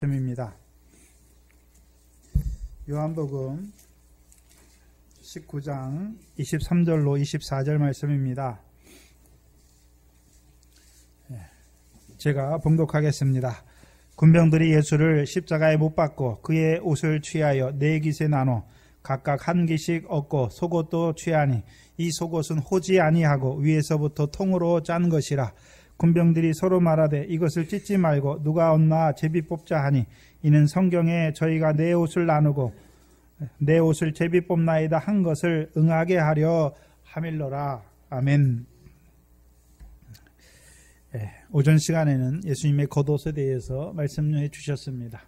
말씀입니다. 요한복음 19장 23절로 24절 말씀입니다. 제가 봉독하겠습니다. 군병들이 예수를 십자가에 못 박고 그의 옷을 취하여 네 깃에 나눠 각각 한 깃씩 얻고 속옷도 취하니 이 속옷은 호지 아니하고 위에서부터 통으로 짠 것이라. 군병들이 서로 말하되 이것을 찢지 말고 누가 얻나 제비 뽑자 하니 이는 성경에 저희가 내 옷을 나누고 내 옷을 제비 뽑나이다 한 것을 응하게 하려 함일러라. 아멘. 오전 시간에는 예수님의 겉옷에 대해서 말씀해 주셨습니다.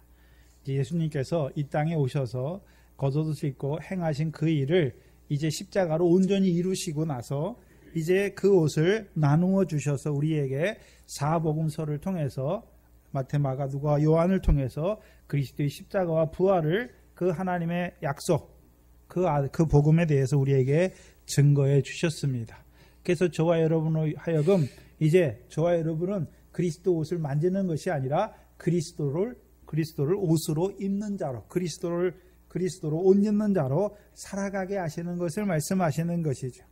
예수님께서 이 땅에 오셔서 겉옷을 입고 행하신 그 일을 이제 십자가로 온전히 이루시고 나서 이제 그 옷을 나누어 주셔서 우리에게 사복음서를 통해서 마태, 마가, 누가, 요한을 통해서 그리스도의 십자가와 부활을 그 하나님의 약속, 그 복음에 대해서 우리에게 증거해 주셨습니다. 그래서 저와 여러분으로 하여금 이제 저와 여러분은 그리스도 옷을 만지는 것이 아니라 그리스도를 옷으로 입는 자로, 그리스도로 옷 입는 자로 살아가게 하시는 것을 말씀하시는 것이죠.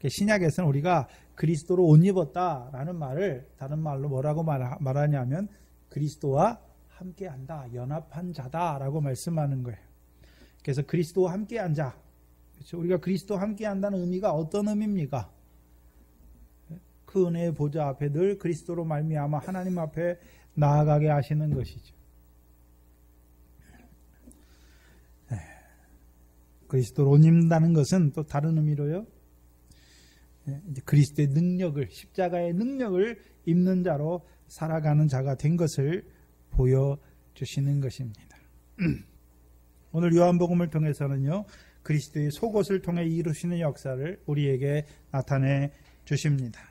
신약에서는 우리가 그리스도로 옷 입었다라는 말을 다른 말로 뭐라고 말하냐면 그리스도와 함께한다, 연합한 자다라고 말씀하는 거예요. 그래서 그리스도와 함께한 자, 그렇죠? 우리가 그리스도와 함께한다는 의미가 어떤 의미입니까? 그 은혜의 보좌 앞에 늘 그리스도로 말미암아 하나님 앞에 나아가게 하시는 것이죠. 그리스도로 옷 입는다는 것은 또 다른 의미로요. 이제 그리스도의 능력을, 십자가의 능력을 입는 자로 살아가는 자가 된 것을 보여주시는 것입니다. 오늘 요한복음을 통해서는요, 그리스도의 속옷을 통해 이루시는 역사를 우리에게 나타내 주십니다.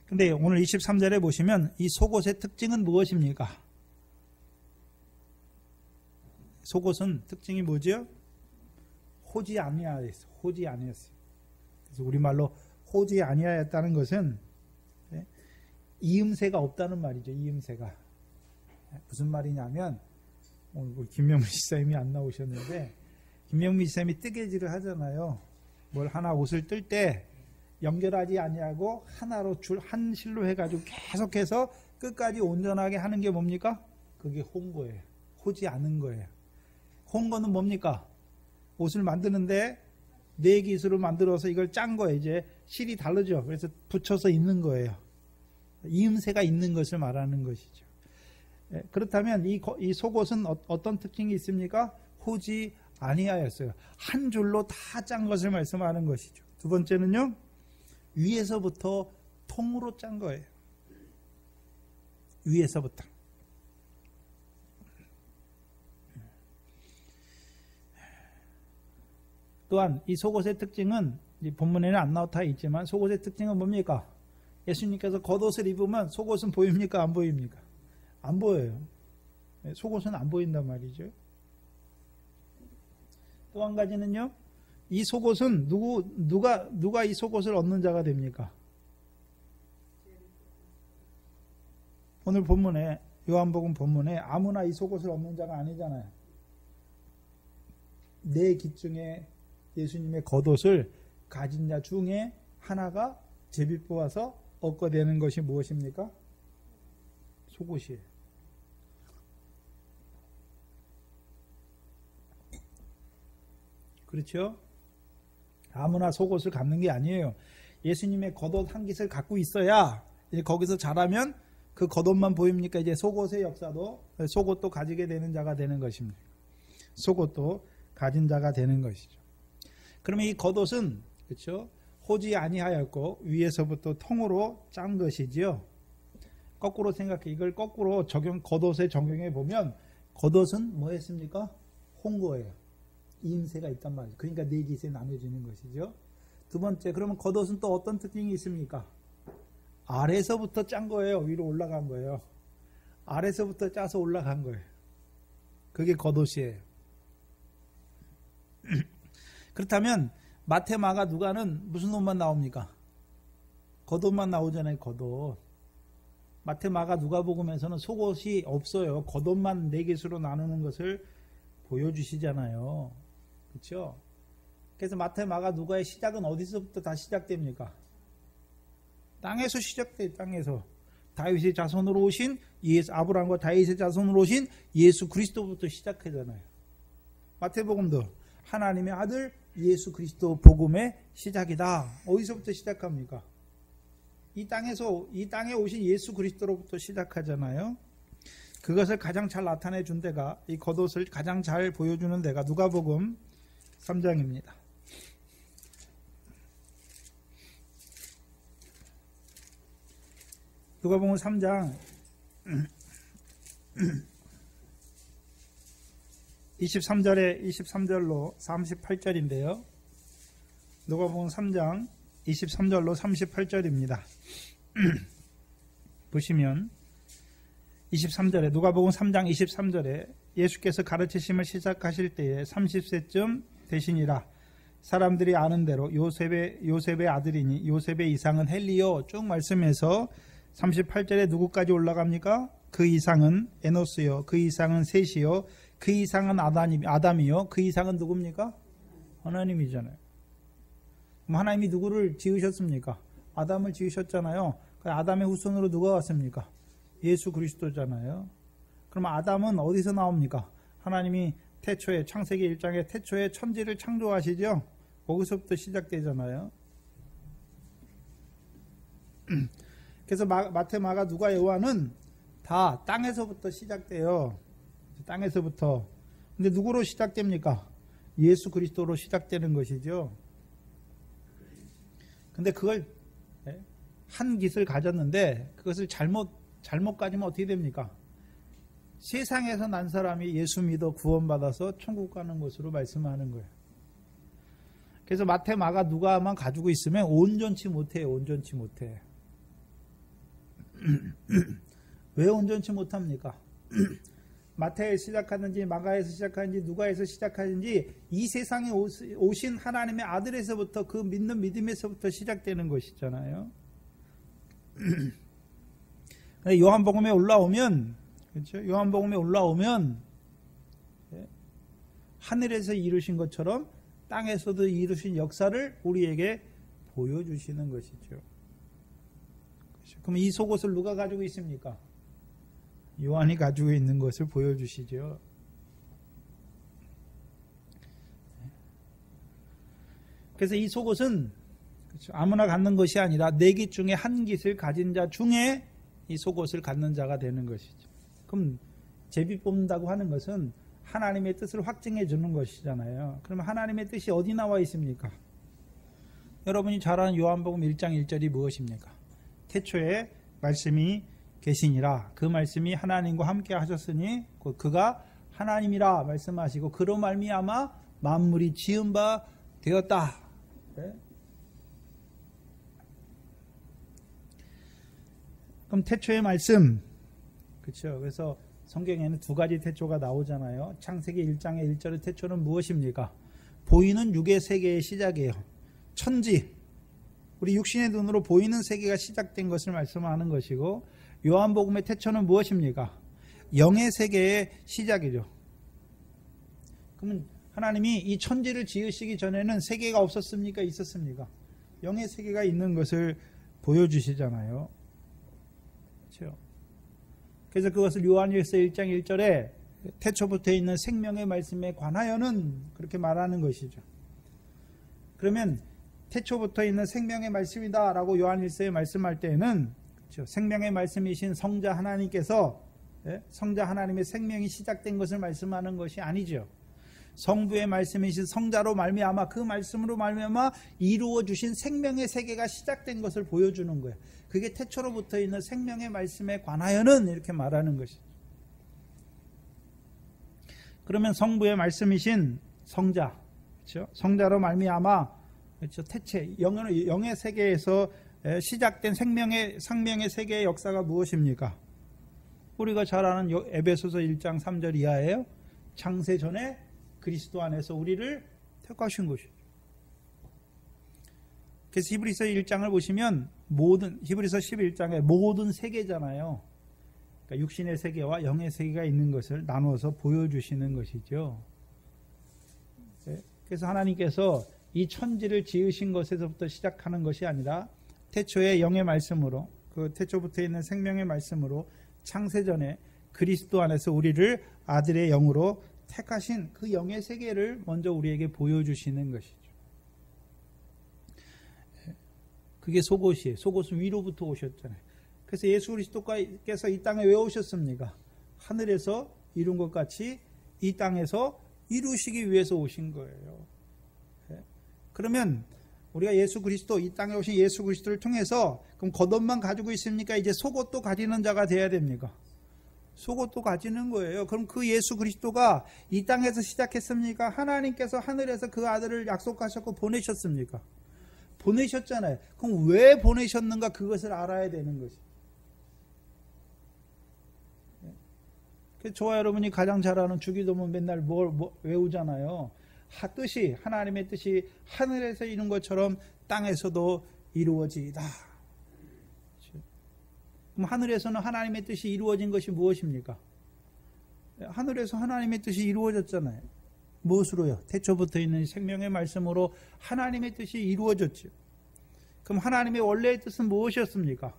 근데 오늘 23절에 보시면 이 속옷의 특징은 무엇입니까? 속옷은 특징이 뭐죠? 호지 아니하였어요. 호지 아니었어요. 그래서 우리말로 호지 아니하였다는 것은 이음새가 없다는 말이죠. 이음새가. 무슨 말이냐면 오늘 김명민 지사님이 안 나오셨는데 김명민 지사님이 뜨개질을 하잖아요. 뭘 하나 옷을 뜰 때 연결하지 아니하고 하나로 한 실로 해가지고 계속해서 끝까지 온전하게 하는 게 뭡니까? 그게 홍거예요. 호지 않은 거예요. 홍거는 뭡니까? 옷을 만드는데 네 깃으로 만들어서 이걸 짠 거예요. 이제 실이 다르죠. 그래서 붙여서 입는 거예요. 이음새가 있는 것을 말하는 것이죠. 그렇다면 이 속옷은 어떤 특징이 있습니까? 호지 아니하였어요. 한 줄로 다 짠 것을 말씀하는 것이죠. 두 번째는요, 위에서부터 통으로 짠 거예요. 위에서부터. 또한 이 속옷의 특징은 본문에는 안 나와 있지만 속옷의 특징은 뭡니까? 예수님께서 겉옷을 입으면 속옷은 보입니까? 안 보입니까? 안 보여요. 속옷은 안 보인단 말이죠. 또 한 가지는요, 이 속옷은 누가 이 속옷을 얻는 자가 됩니까? 오늘 본문에, 요한복음 본문에 아무나 이 속옷을 얻는 자가 아니잖아요. 네 깃 중에 예수님의 겉옷을 가진 자 중에 하나가 제비 뽑아서 얻게 되는 것이 무엇입니까? 속옷이에요. 그렇죠? 아무나 속옷을 갖는 게 아니에요. 예수님의 겉옷 한 깃을 갖고 있어야 이제 거기서 자라면 그 겉옷만 보입니까? 이제 속옷의 역사도, 속옷도 가지게 되는 자가 되는 것입니다. 속옷도 가진 자가 되는 것이죠. 그러면 이 겉옷은, 그렇죠? 호지 아니하였고 위에서부터 통으로 짠 것이지요. 거꾸로 생각해. 이걸 거꾸로 겉옷에 적용해 보면 겉옷은 뭐 했습니까? 홍거예요. 이음새가 있단 말이죠. 그러니까 네 깃에 나눠지는 것이죠. 두 번째, 그러면 겉옷은 또 어떤 특징이 있습니까? 아래서부터 짠 거예요. 위로 올라간 거예요. 아래서부터 짜서 올라간 거예요. 그게 겉옷이에요. 그렇다면 마태, 마가, 누가는 무슨 옷만 나옵니까? 겉옷만 나오잖아요. 겉옷. 마태, 마가, 누가복음에서는 속옷이 없어요. 겉옷만 4개수로 나누는 것을 보여주시잖아요. 그렇죠? 그래서 마태, 마가, 누가의 시작은 어디서부터 다 시작됩니까? 땅에서 시작돼요. 땅에서. 다윗의 자손으로 오신 아브라함과 다윗의 자손으로 오신 예수 그리스도부터 시작하잖아요. 마태복음도 하나님의 아들 예수 그리스도 복음의 시작이다. 어디서부터 시작합니까? 이 땅에 오신 예수 그리스도로부터 시작하잖아요. 그것을 가장 잘 나타내 준 데가, 이 겉옷을 가장 잘 보여주는 데가 누가복음 3장입니다. 누가복음 3장 23절로 38절인데요. 누가복음 3장 23절로 38절입니다. 보시면 23절에 누가복음 3장 23절에 예수께서 가르치심을 시작하실 때에 30세쯤 되시니라. 사람들이 아는 대로 요셉의 아들이니 요셉의 이상은 헬리요. 쭉 말씀해서 38절에 누구까지 올라갑니까? 그 이상은 에노스요. 그 이상은 셋이요. 그 이상은 아담이요. 그 이상은 누굽니까? 하나님이잖아요. 그럼 하나님이 누구를 지으셨습니까? 아담을 지으셨잖아요. 아담의 후손으로 누가 왔습니까? 예수 그리스도잖아요. 그럼 아담은 어디서 나옵니까? 하나님이 태초에 창세기 1장에 태초에 천지를 창조하시죠. 거기서부터 시작되잖아요. 그래서 마태, 마가, 누가, 요한은 다 땅에서부터 시작돼요. 땅에서부터. 근데 누구로 시작됩니까? 예수 그리스도로 시작되는 것이죠. 근데 그걸 한 깃을 가졌는데 그것을 잘못 가지면 어떻게 됩니까? 세상에서 난 사람이 예수 믿어 구원받아서 천국 가는 것으로 말씀하는 거예요. 그래서 마태, 마가, 누가만 가지고 있으면 온전치 못해요. 온전치 못해. 왜 온전치 못합니까? 마태에서 시작하는지 마가에서 시작하는지 누가에서 시작하는지 이 세상에 오신 하나님의 아들에서부터 그 믿는 믿음에서부터 시작되는 것이잖아요. 요한복음에 올라오면, 그렇죠? 요한복음에 올라오면 하늘에서 이루신 것처럼 땅에서도 이루신 역사를 우리에게 보여주시는 것이죠. 그럼 이 속옷을 누가 가지고 있습니까? 요한이 가지고 있는 것을 보여주시죠. 그래서 이 속옷은 그렇죠, 아무나 갖는 것이 아니라 4깃 중에 한 깃을 가진 자 중에 이 속옷을 갖는 자가 되는 것이죠. 그럼 제비 뽑는다고 하는 것은 하나님의 뜻을 확증해 주는 것이잖아요. 그러면 하나님의 뜻이 어디 나와 있습니까? 여러분이 잘 아는 요한복음 1장 1절이 무엇입니까? 태초에 말씀이 계시니라. 그 말씀이 하나님과 함께 하셨으니 그가 하나님이라 말씀하시고 그로 말미암아 만물이 지은 바 되었다. 네? 그럼 태초의 말씀, 그렇죠? 그래서 성경에는 2가지 태초가 나오잖아요. 창세기 1장의 1절의 태초는 무엇입니까? 보이는 육의 세계의 시작이에요. 천지, 우리 육신의 눈으로 보이는 세계가 시작된 것을 말씀하는 것이고, 요한복음의 태초는 무엇입니까? 영의 세계의 시작이죠. 그러면 하나님이 이 천지를 지으시기 전에는 세계가 없었습니까? 있었습니까? 영의 세계가 있는 것을 보여주시잖아요. 그렇죠? 그래서 그것을 요한일서 1장 1절에 태초부터 있는 생명의 말씀에 관하여는 그렇게 말하는 것이죠. 그러면 태초부터 있는 생명의 말씀이다 라고 요한일서에 말씀할 때에는 그렇죠, 생명의 말씀이신 성자 하나님께서 성자 하나님의 생명이 시작된 것을 말씀하는 것이 아니죠. 성부의 말씀이신 성자로 말미암아 그 말씀으로 말미암아 이루어 주신 생명의 세계가 시작된 것을 보여주는 거예요. 그게 태초로부터 있는 생명의 말씀에 관하여는 이렇게 말하는 것이죠. 그러면 성부의 말씀이신 성자, 그렇죠? 성자로 말미암아 그렇죠? 태체 영의 세계에서 시작된 생명의 세계의 역사가 무엇입니까? 우리가 잘 아는 에베소서 1장 3절 이하예요. 창세 전에 그리스도 안에서 우리를 택하신 것이죠. 그래서 히브리서 1장을 보시면 모든 히브리서 11장에 모든 세계잖아요. 그러니까 육신의 세계와 영의 세계가 있는 것을 나누어서 보여주시는 것이죠. 그래서 하나님께서 이 천지를 지으신 것에서부터 시작하는 것이 아니라 태초의 영의 말씀으로, 그 태초부터 있는 생명의 말씀으로 창세전에 그리스도 안에서 우리를 아들의 영으로 택하신 그 영의 세계를 먼저 우리에게 보여주시는 것이죠. 그게 속옷이에요. 속옷은 위로부터 오셨잖아요. 그래서 예수 그리스도께서 이 땅에 왜 오셨습니까? 하늘에서 이룬 것 같이 이 땅에서 이루시기 위해서 오신 거예요. 그러면 우리가 예수 그리스도, 이 땅에 오신 예수 그리스도를 통해서 그럼 겉옷만 가지고 있습니까? 이제 속옷도 가지는 자가 돼야 됩니까? 속옷도 가지는 거예요. 그럼 그 예수 그리스도가 이 땅에서 시작했습니까? 하나님께서 하늘에서 그 아들을 약속하셨고 보내셨습니까? 보내셨잖아요. 그럼 왜 보내셨는가? 그것을 알아야 되는 것이죠. 저와 여러분이 가장 잘 아는 주기도문 맨날 뭘 외우잖아요. 뜻이, 하나님의 뜻이 하늘에서 이룬 것처럼 땅에서도 이루어지이다. 그럼 하늘에서는 하나님의 뜻이 이루어진 것이 무엇입니까? 하늘에서 하나님의 뜻이 이루어졌잖아요. 무엇으로요? 태초부터 있는 생명의 말씀으로 하나님의 뜻이 이루어졌죠. 그럼 하나님의 원래의 뜻은 무엇이었습니까?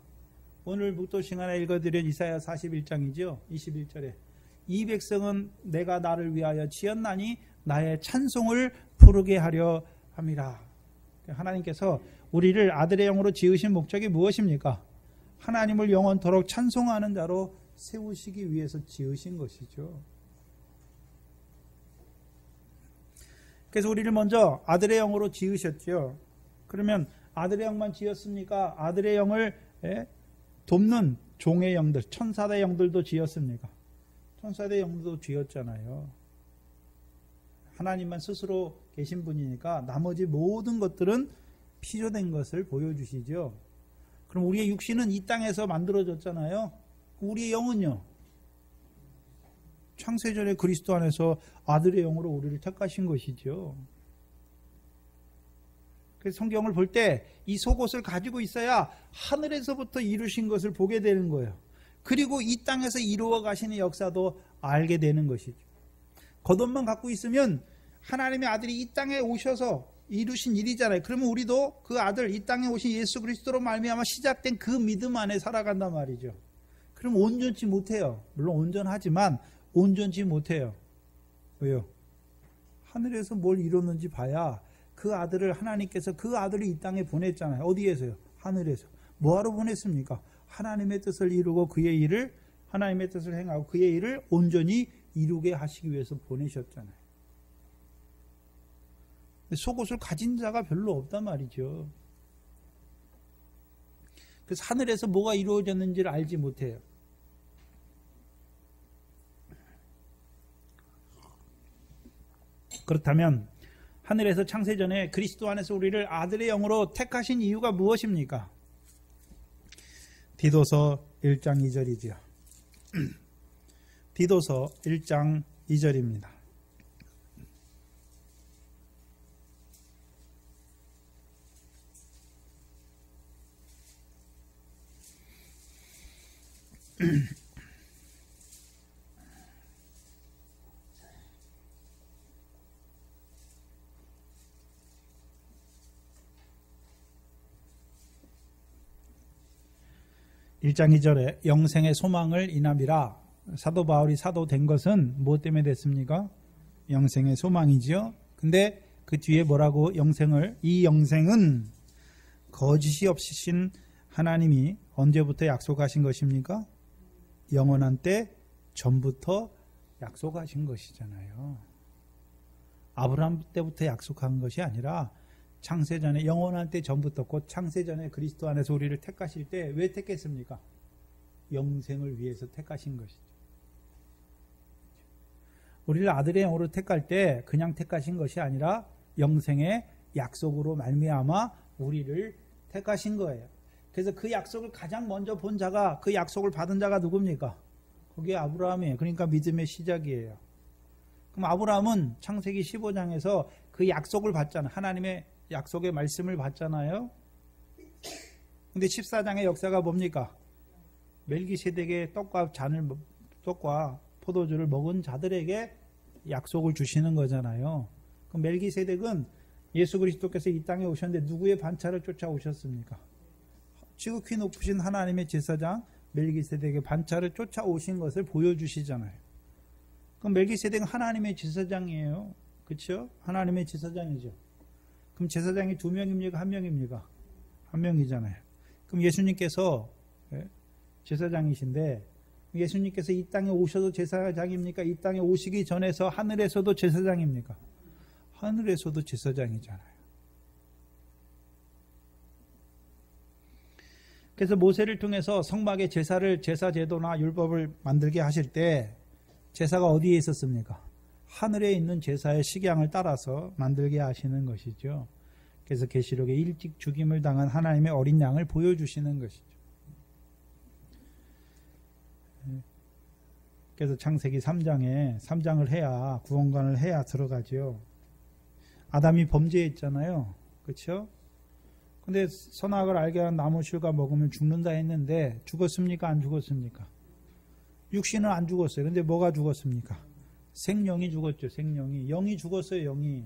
오늘 묵도 시간에 읽어드린 이사야 41장이죠. 21절에 이 백성은 내가 나를 위하여 지었나니 나의 찬송을 부르게 하려 함이라. 하나님께서 우리를 아들의 영으로 지으신 목적이 무엇입니까? 하나님을 영원토록 찬송하는 자로 세우시기 위해서 지으신 것이죠. 그래서 우리를 먼저 아들의 영으로 지으셨죠. 그러면 아들의 영만 지었습니까? 아들의 영을 돕는 종의 영들, 천사대 영들도 지었습니까? 천사대 영들도 지었잖아요. 하나님만 스스로 계신 분이니까 나머지 모든 것들은 피조된 것을 보여주시죠. 그럼 우리의 육신은 이 땅에서 만들어졌잖아요. 우리의 영은요? 창세전에 그리스도 안에서 아들의 영으로 우리를 택하신 것이죠. 그래서 성경을 볼 때 이 속옷을 가지고 있어야 하늘에서부터 이루신 것을 보게 되는 거예요. 그리고 이 땅에서 이루어 가시는 역사도 알게 되는 것이죠. 겉옷만 갖고 있으면 하나님의 아들이 이 땅에 오셔서 이루신 일이잖아요. 그러면 우리도 그 아들, 이 땅에 오신 예수 그리스도로 말미암아 시작된 그 믿음 안에 살아간단 말이죠. 그럼 온전치 못해요. 물론 온전하지만 온전치 못해요. 왜요? 하늘에서 뭘 이뤘는지 봐야 그 아들을 하나님께서 그 아들을 이 땅에 보냈잖아요. 어디에서요? 하늘에서. 뭐하러 보냈습니까? 하나님의 뜻을 이루고 그의 일을, 하나님의 뜻을 행하고 그의 일을 온전히 이루게 하시기 위해서 보내셨잖아요. 속옷을 가진 자가 별로 없단 말이죠. 그래서 하늘에서 뭐가 이루어졌는지를 알지 못해요. 그렇다면 하늘에서 창세전에 그리스도 안에서 우리를 아들의 영으로 택하신 이유가 무엇입니까? 디도서 1장 2절이지요. 디도서 1장 2절입니다. 일 장 2절에 영생의 소망을 인함이라. 사도 바울이 사도 된 것은 무엇 때문에 됐습니까? 영생의 소망이죠. 근데 그 뒤에 뭐라고 이 영생은 거짓이 없으신 하나님이 언제부터 약속하신 것입니까? 영원한 때 전부터 약속하신 것이잖아요. 아브라함 때부터 약속한 것이 아니라 창세전에, 영원한 때 전부터, 곧 창세전에 그리스도 안에서 우리를 택하실 때 왜 택했습니까? 영생을 위해서 택하신 것이죠. 우리를 아들의 영으로 택할 때 그냥 택하신 것이 아니라 영생의 약속으로 말미암아 우리를 택하신 거예요. 그래서 그 약속을 가장 먼저 본 자가, 그 약속을 받은 자가 누굽니까? 그게 아브라함이에요. 그러니까 믿음의 시작이에요. 그럼 아브라함은 창세기 15장에서 그 약속을 받잖아요. 하나님의 약속의 말씀을 받잖아요. 근데 14장의 역사가 뭡니까? 멜기세덱의 떡과 포도주를 먹은 자들에게 약속을 주시는 거잖아요. 그럼 멜기세덱은 예수 그리스도께서 이 땅에 오셨는데 누구의 반차를 쫓아오셨습니까? 지극히 높으신 하나님의 제사장 멜기세덱의 반차를 쫓아오신 것을 보여주시잖아요. 그럼 멜기세덱은 하나님의 제사장이에요. 그렇죠? 하나님의 제사장이죠. 그럼 제사장이 2명입니까? 1명입니까? 1명이잖아요. 그럼 예수님께서 제사장이신데 예수님께서 이 땅에 오셔도 제사장입니까? 이 땅에 오시기 전에서 하늘에서도 제사장입니까? 하늘에서도 제사장이잖아요. 그래서 모세를 통해서 성막의 제사 제도나 율법을 만들게 하실 때 제사가 어디에 있었습니까? 하늘에 있는 제사의 식양을 따라서 만들게 하시는 것이죠. 그래서 계시록에 일찍 죽임을 당한 하나님의 어린 양을 보여주시는 것이죠. 그래서 창세기 3장을 해야 구원관을 해야 들어가죠. 아담이 범죄했잖아요. 그렇죠? 근데 선악을 알게 한 나무 실과 먹으면 죽는다 했는데 죽었습니까? 안 죽었습니까? 육신은 안 죽었어요. 근데 뭐가 죽었습니까? 생명이 죽었죠. 생명이. 영이 죽었어요. 영이.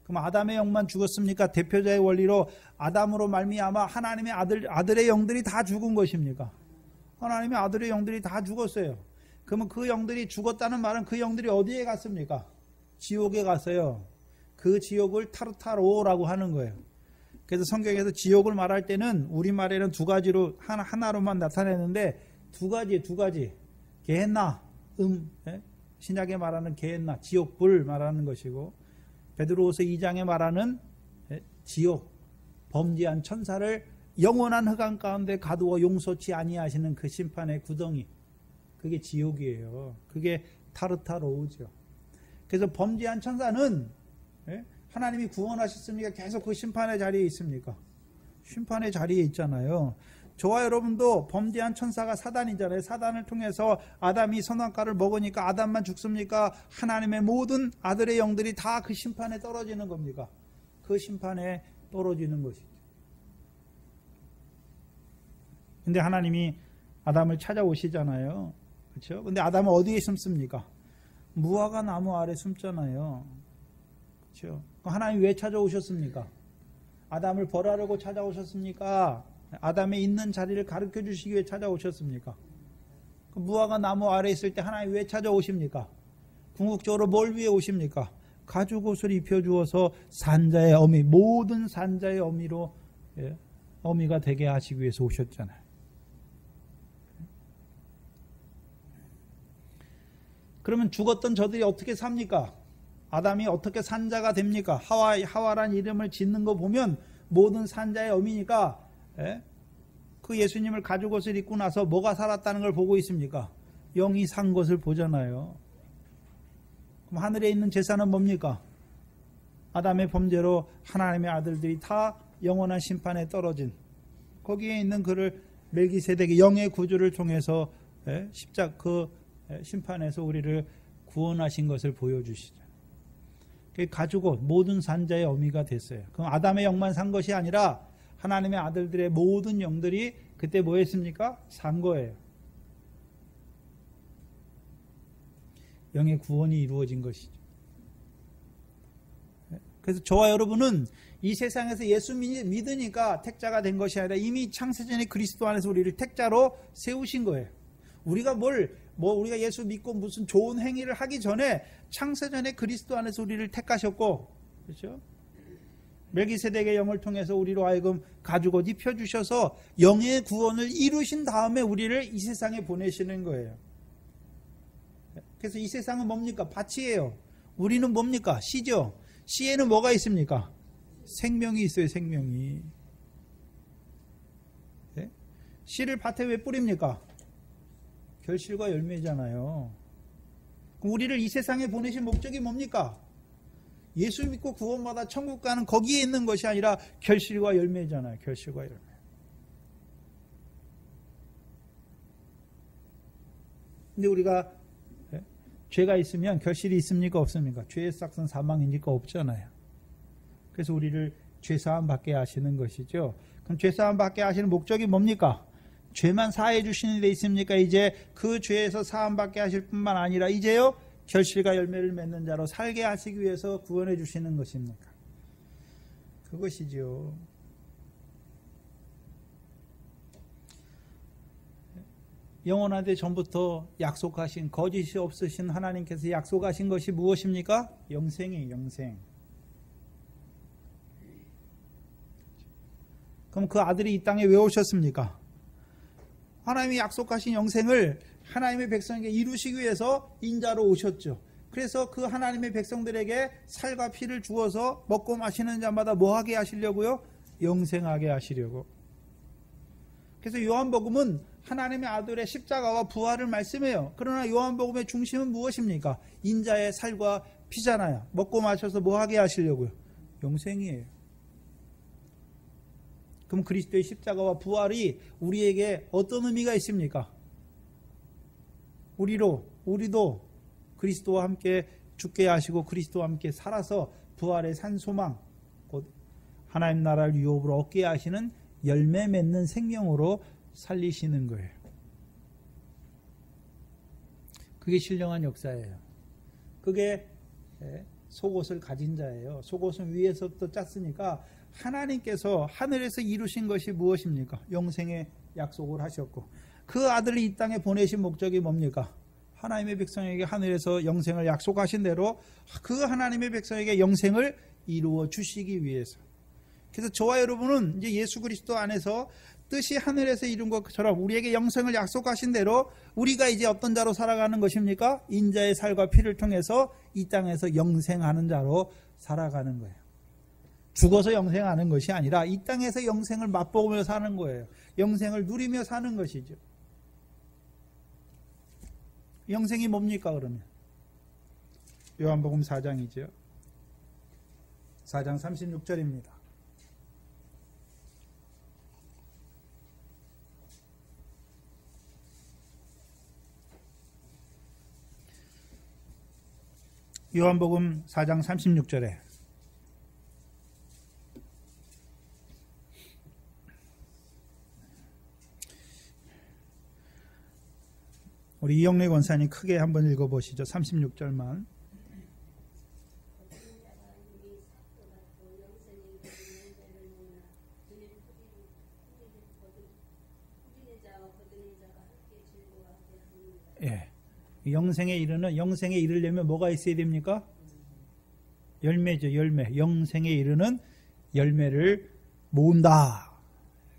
그럼 아담의 영만 죽었습니까? 대표자의 원리로 아담으로 말미암아 하나님의 아들의 영들이 다 죽은 것입니까? 하나님의 아들의 영들이 다 죽었어요. 그러면 그 영들이 죽었다는 말은 그 영들이 어디에 갔습니까? 지옥에 갔어요. 그 지옥을 타르타로라고 하는 거예요. 그래서 성경에서 지옥을 말할 때는 우리말에는 두 가지로 하나로만 나타내는데 두 가지. 게헨나, 신약에 말하는 게헨나, 지옥불 말하는 것이고 베드로후서 2장에 말하는 지옥, 범죄한 천사를 영원한 흑암 가운데 가두어 용서치 아니하시는 그 심판의 구덩이, 그게 지옥이에요. 그게 타르타로우죠. 그래서 범죄한 천사는 하나님이 구원하셨습니까? 계속 그 심판의 자리에 있습니까? 심판의 자리에 있잖아요. 저와 여러분도 범죄한 천사가 사단이잖아요. 사단을 통해서 아담이 선악과를 먹으니까 아담만 죽습니까? 하나님의 모든 아들의 영들이 다 그 심판에 떨어지는 겁니까? 그 심판에 떨어지는 것이죠. 근데 하나님이 아담을 찾아오시잖아요. 그렇죠? 근데 아담은 어디에 숨습니까? 무화과 나무 아래 숨잖아요. 그렇죠? 하나님 왜 찾아오셨습니까? 아담을 벌하려고 찾아오셨습니까? 아담의 있는 자리를 가르쳐 주시기 위해 찾아오셨습니까? 그 무화과 나무 아래 있을 때 하나님 왜 찾아오십니까? 궁극적으로 뭘 위해 오십니까? 가죽옷을 입혀주어서 산자의 어미, 모든 산자의 어미로 어미가 되게 하시기 위해서 오셨잖아요. 그러면 죽었던 저들이 어떻게 삽니까? 아담이 어떻게 산자가 됩니까? 하와란 이름을 짓는 거 보면 모든 산자의 어미니까 그 예수님을 가죽옷을 입고 나서 뭐가 살았다는 걸 보고 있습니까? 영이 산 것을 보잖아요. 그럼 하늘에 있는 제사는 뭡니까? 아담의 범죄로 하나님의 아들들이 다 영원한 심판에 떨어진 거기에 있는 그를 멜기세덱의 영의 구주를 통해서 그 심판에서 우리를 구원하신 것을 보여주시죠. 가죽옷 모든 산자의 어미가 됐어요. 그럼 아담의 영만 산 것이 아니라 하나님의 아들들의 모든 영들이 그때 뭐 했습니까? 산 거예요. 영의 구원이 이루어진 것이죠. 그래서 저와 여러분은 이 세상에서 예수 믿으니까 택자가 된 것이 아니라 이미 창세전에 그리스도 안에서 우리를 택자로 세우신 거예요. 우리가 우리가 예수 믿고 무슨 좋은 행위를 하기 전에 창세전에 그리스도 안에서 우리를 택하셨고, 그렇죠? 멜기세덱의 영을 통해서 우리로 하여금 가죽옷 입혀주셔서 영의 구원을 이루신 다음에 우리를 이 세상에 보내시는 거예요. 그래서 이 세상은 뭡니까? 밭이에요. 우리는 뭡니까? 씨죠. 씨에는 뭐가 있습니까? 생명이 있어요. 생명이. 네? 씨를 밭에 왜 뿌립니까? 결실과 열매잖아요. 그럼 우리를 이 세상에 보내신 목적이 뭡니까? 예수 믿고 구원받아 천국 가는 거기에 있는 것이 아니라 결실과 열매잖아요. 결실과 열매. 근데 우리가 죄가 있으면 결실이 있습니까? 없습니까? 죄의 싹은 사망이니까 없잖아요. 그래서 우리를 죄사함 받게 하시는 것이죠. 그럼 죄사함 받게 하시는 목적이 뭡니까? 죄만 사해 주시는 데 있습니까? 이제 그 죄에서 사함 받게 하실 뿐만 아니라 이제요 결실과 열매를 맺는 자로 살게 하시기 위해서 구원해 주시는 것입니까? 그것이죠. 영원하되 전부터 약속하신 거짓이 없으신 하나님께서 약속하신 것이 무엇입니까? 영생이에요. 영생. 그럼 그 아들이 이 땅에 왜 오셨습니까? 하나님이 약속하신 영생을 하나님의 백성에게 이루시기 위해서 인자로 오셨죠. 그래서 그 하나님의 백성들에게 살과 피를 주어서 먹고 마시는 자마다 뭐 하게 하시려고요? 영생하게 하시려고. 그래서 요한복음은 하나님의 아들의 십자가와 부활을 말씀해요. 그러나 요한복음의 중심은 무엇입니까? 인자의 살과 피잖아요. 먹고 마셔서 뭐 하게 하시려고요? 영생이에요. 그럼 그리스도의 십자가와 부활이 우리에게 어떤 의미가 있습니까? 우리도 그리스도와 함께 죽게 하시고 그리스도와 함께 살아서 부활의 산 소망, 곧 하나님 나라를 유업으로 얻게 하시는 열매 맺는 생명으로 살리시는 거예요. 그게 신령한 역사예요. 그게 속옷을 가진 자예요. 속옷은 위에서부터 짰으니까 하나님께서 하늘에서 이루신 것이 무엇입니까? 영생의 약속을 하셨고 그 아들을 이 땅에 보내신 목적이 뭡니까? 하나님의 백성에게 하늘에서 영생을 약속하신 대로 그 하나님의 백성에게 영생을 이루어 주시기 위해서. 그래서 저와 여러분은 이제 예수 그리스도 안에서 뜻이 하늘에서 이룬 것처럼 우리에게 영생을 약속하신 대로 우리가 이제 어떤 자로 살아가는 것입니까? 인자의 살과 피를 통해서 이 땅에서 영생하는 자로 살아가는 거예요. 죽어서 영생하는 것이 아니라 이 땅에서 영생을 맛보며 사는 거예요. 영생을 누리며 사는 것이죠. 영생이 뭡니까 그러면? 요한복음 4장이죠. 4장 36절입니다. 요한복음 4장 36절에 우리 이영래 권사님 크게 한번 읽어보시죠. 36절만. 예. 영생에 이르려면 뭐가 있어야 됩니까? 열매죠. 열매. 영생에 이르는 열매를 모은다.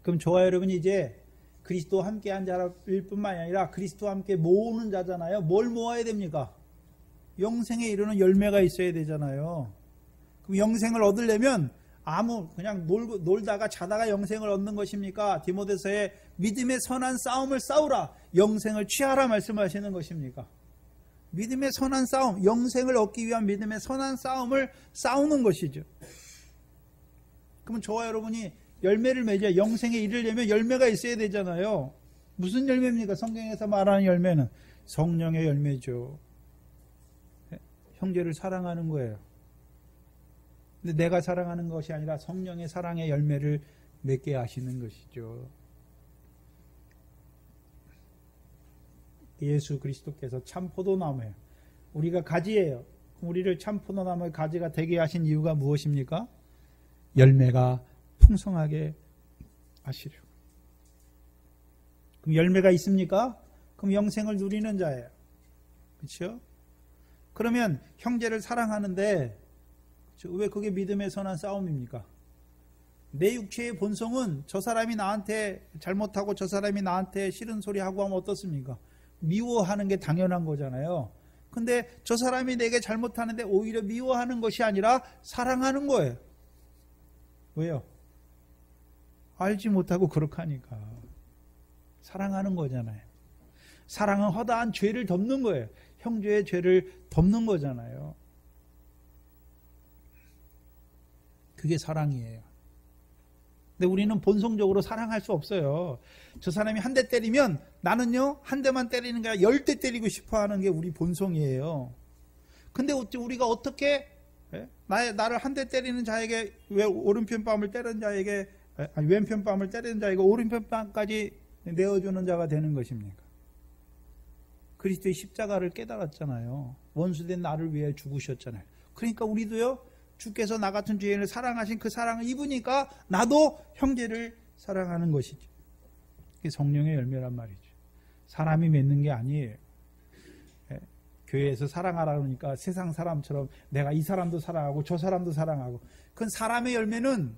그럼 저와 여러분이 이제 그리스도와 함께한 자일 뿐만 아니라 그리스도와 함께 모으는 자잖아요. 뭘 모아야 됩니까? 영생에 이르는 열매가 있어야 되잖아요. 그럼 영생을 얻으려면 그냥 놀다가 자다가 영생을 얻는 것입니까? 디모데서에 믿음의 선한 싸움을 싸우라. 영생을 취하라 말씀하시는 것입니까? 믿음의 선한 싸움, 영생을 얻기 위한 믿음의 선한 싸움을 싸우는 것이죠. 그러면 저와 여러분이 열매를 맺어야 영생에 이르려면 열매가 있어야 되잖아요. 무슨 열매입니까? 성경에서 말하는 열매는 성령의 열매죠. 형제를 사랑하는 거예요. 근데 내가 사랑하는 것이 아니라 성령의 사랑의 열매를 맺게 하시는 것이죠. 예수 그리스도께서 참 포도나무예요. 우리가 가지예요. 우리를 참 포도나무의 가지가 되게 하신 이유가 무엇입니까? 열매가 풍성하게 하시려고. 그럼 열매가 있습니까? 그럼 영생을 누리는 자예요. 그렇죠? 그러면 형제를 사랑하는데 왜 그게 믿음의 선한 싸움입니까? 내 육체의 본성은 저 사람이 나한테 잘못하고 저 사람이 나한테 싫은 소리 하고 하면 어떻습니까? 미워하는 게 당연한 거잖아요. 근데 저 사람이 내게 잘못하는데 오히려 미워하는 것이 아니라 사랑하는 거예요. 왜요? 알지 못하고 그렇게 하니까. 사랑하는 거잖아요. 사랑은 허다한 죄를 덮는 거예요. 형제의 죄를 덮는 거잖아요. 그게 사랑이에요. 근데 우리는 본성적으로 사랑할 수 없어요. 저 사람이 한 대 때리면 나는요, 한 대만 때리는 게 아니라 10대 때리고 싶어 하는 게 우리 본성이에요. 근데 우리가 어떻게 나를 한 대 때리는 자에게, 왜 오른편 뺨을 때리는 자에게 왼편 뺨을 때리는 자이고 오른편 뺨까지 내어주는 자가 되는 것입니까? 그리스도의 십자가를 깨달았잖아요. 원수된 나를 위해 죽으셨잖아요. 그러니까 우리도요, 주께서 나 같은 죄인을 사랑하신 그 사랑을 입으니까 나도 형제를 사랑하는 것이죠. 그게 성령의 열매란 말이죠. 사람이 맺는 게 아니에요. 교회에서 사랑하라 그러니까 세상 사람처럼 내가 이 사람도 사랑하고 저 사람도 사랑하고, 그건 사람의 열매는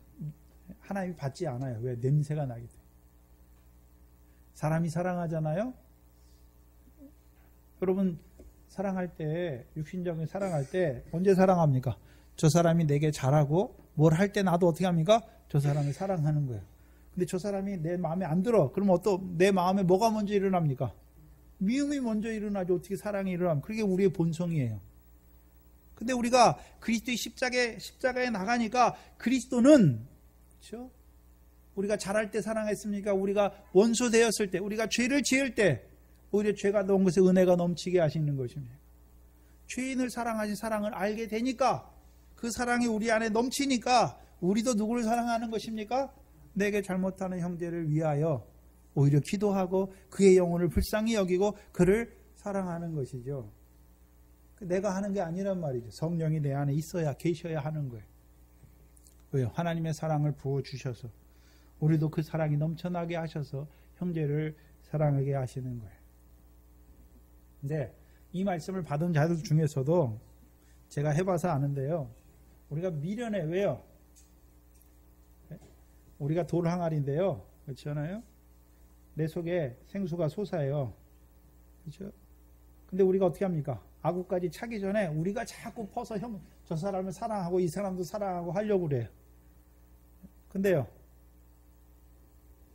하나님이 받지 않아요. 왜? 냄새가 나기 때문에. 사람이 사랑하잖아요. 여러분 사랑할 때, 육신적인 사랑할 때 언제 사랑합니까? 저 사람이 내게 잘하고 뭘 할 때 나도 어떻게 합니까? 저 사람을 사랑하는 거예요. 근데 저 사람이 내 마음에 안 들어. 그럼 내 마음에 뭐가 먼저 일어납니까? 미움이 먼저 일어나죠. 어떻게 사랑이 일어납니까? 그게 우리의 본성이에요. 근데 우리가 그리스도의 십자가에 나가니까 그리스도는, 그렇죠? 우리가 잘할 때 사랑했습니까? 우리가 원수 되었을 때, 우리가 죄를 지을 때 오히려 죄가 넣은 것에 은혜가 넘치게 하시는 것입니다. 죄인을 사랑하신 사랑을 알게 되니까, 그 사랑이 우리 안에 넘치니까 우리도 누구를 사랑하는 것입니까? 내게 잘못하는 형제를 위하여 오히려 기도하고 그의 영혼을 불쌍히 여기고 그를 사랑하는 것이죠. 내가 하는 게 아니란 말이죠. 성령이 내 안에 있어야, 계셔야 하는 거예요. 왜요? 하나님의 사랑을 부어주셔서 우리도 그 사랑이 넘쳐나게 하셔서 형제를 사랑하게 하시는 거예요. 근데 이 말씀을 받은 자들 중에서도 제가 해봐서 아는데요, 우리가 미련해. 왜요? 우리가 돌 항아리인데요, 그렇잖아요? 내 속에 생수가 솟아요. 그렇죠? 근데 우리가 어떻게 합니까? 아구까지 차기 전에 우리가 자꾸 퍼서 저 사람을 사랑하고 이 사람도 사랑하고 하려고 그래요. 근데요,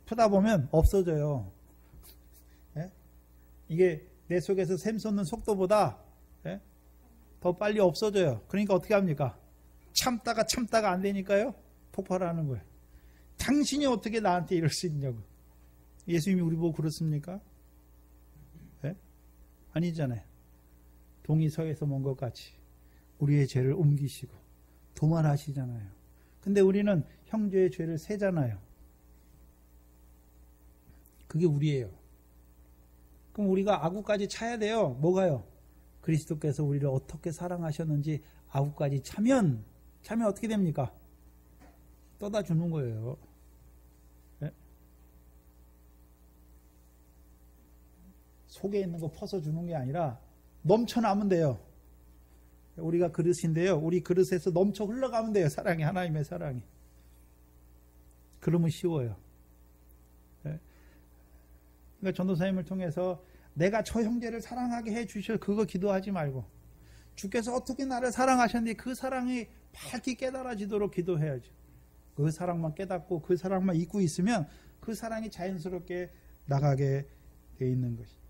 푸다 보면 없어져요. 이게 내 속에서 샘 솟는 속도보다 더 빨리 없어져요. 그러니까 어떻게 합니까? 참다가 안 되니까요, 폭발하는 거예요. 당신이 어떻게 나한테 이럴 수 있냐고. 예수님이 우리 보고 그렇습니까? 아니잖아요. 동이 서에서 먼 것 같이 우리의 죄를 옮기시고 도말하시잖아요. 근데 우리는 형제의 죄를 세잖아요. 그게 우리예요. 그럼 우리가 아구까지 차야 돼요. 뭐가요? 그리스도께서 우리를 어떻게 사랑하셨는지 아구까지 차면 어떻게 됩니까? 떠다 주는 거예요. 속에 있는 거 퍼서 주는 게 아니라 넘쳐나면 돼요. 우리가 그릇인데요, 우리 그릇에서 넘쳐 흘러가면 돼요. 사랑이, 하나님의 사랑이. 그러면 쉬워요. 그러니까 전도사님을 통해서 내가 저 형제를 사랑하게 해주셔, 그거 기도하지 말고 주께서 어떻게 나를 사랑하셨는지 그 사랑이 밝히 깨달아지도록 기도해야죠. 그 사랑만 깨닫고 그 사랑만 잊고 있으면 그 사랑이 자연스럽게 나가게 돼 있는 것이.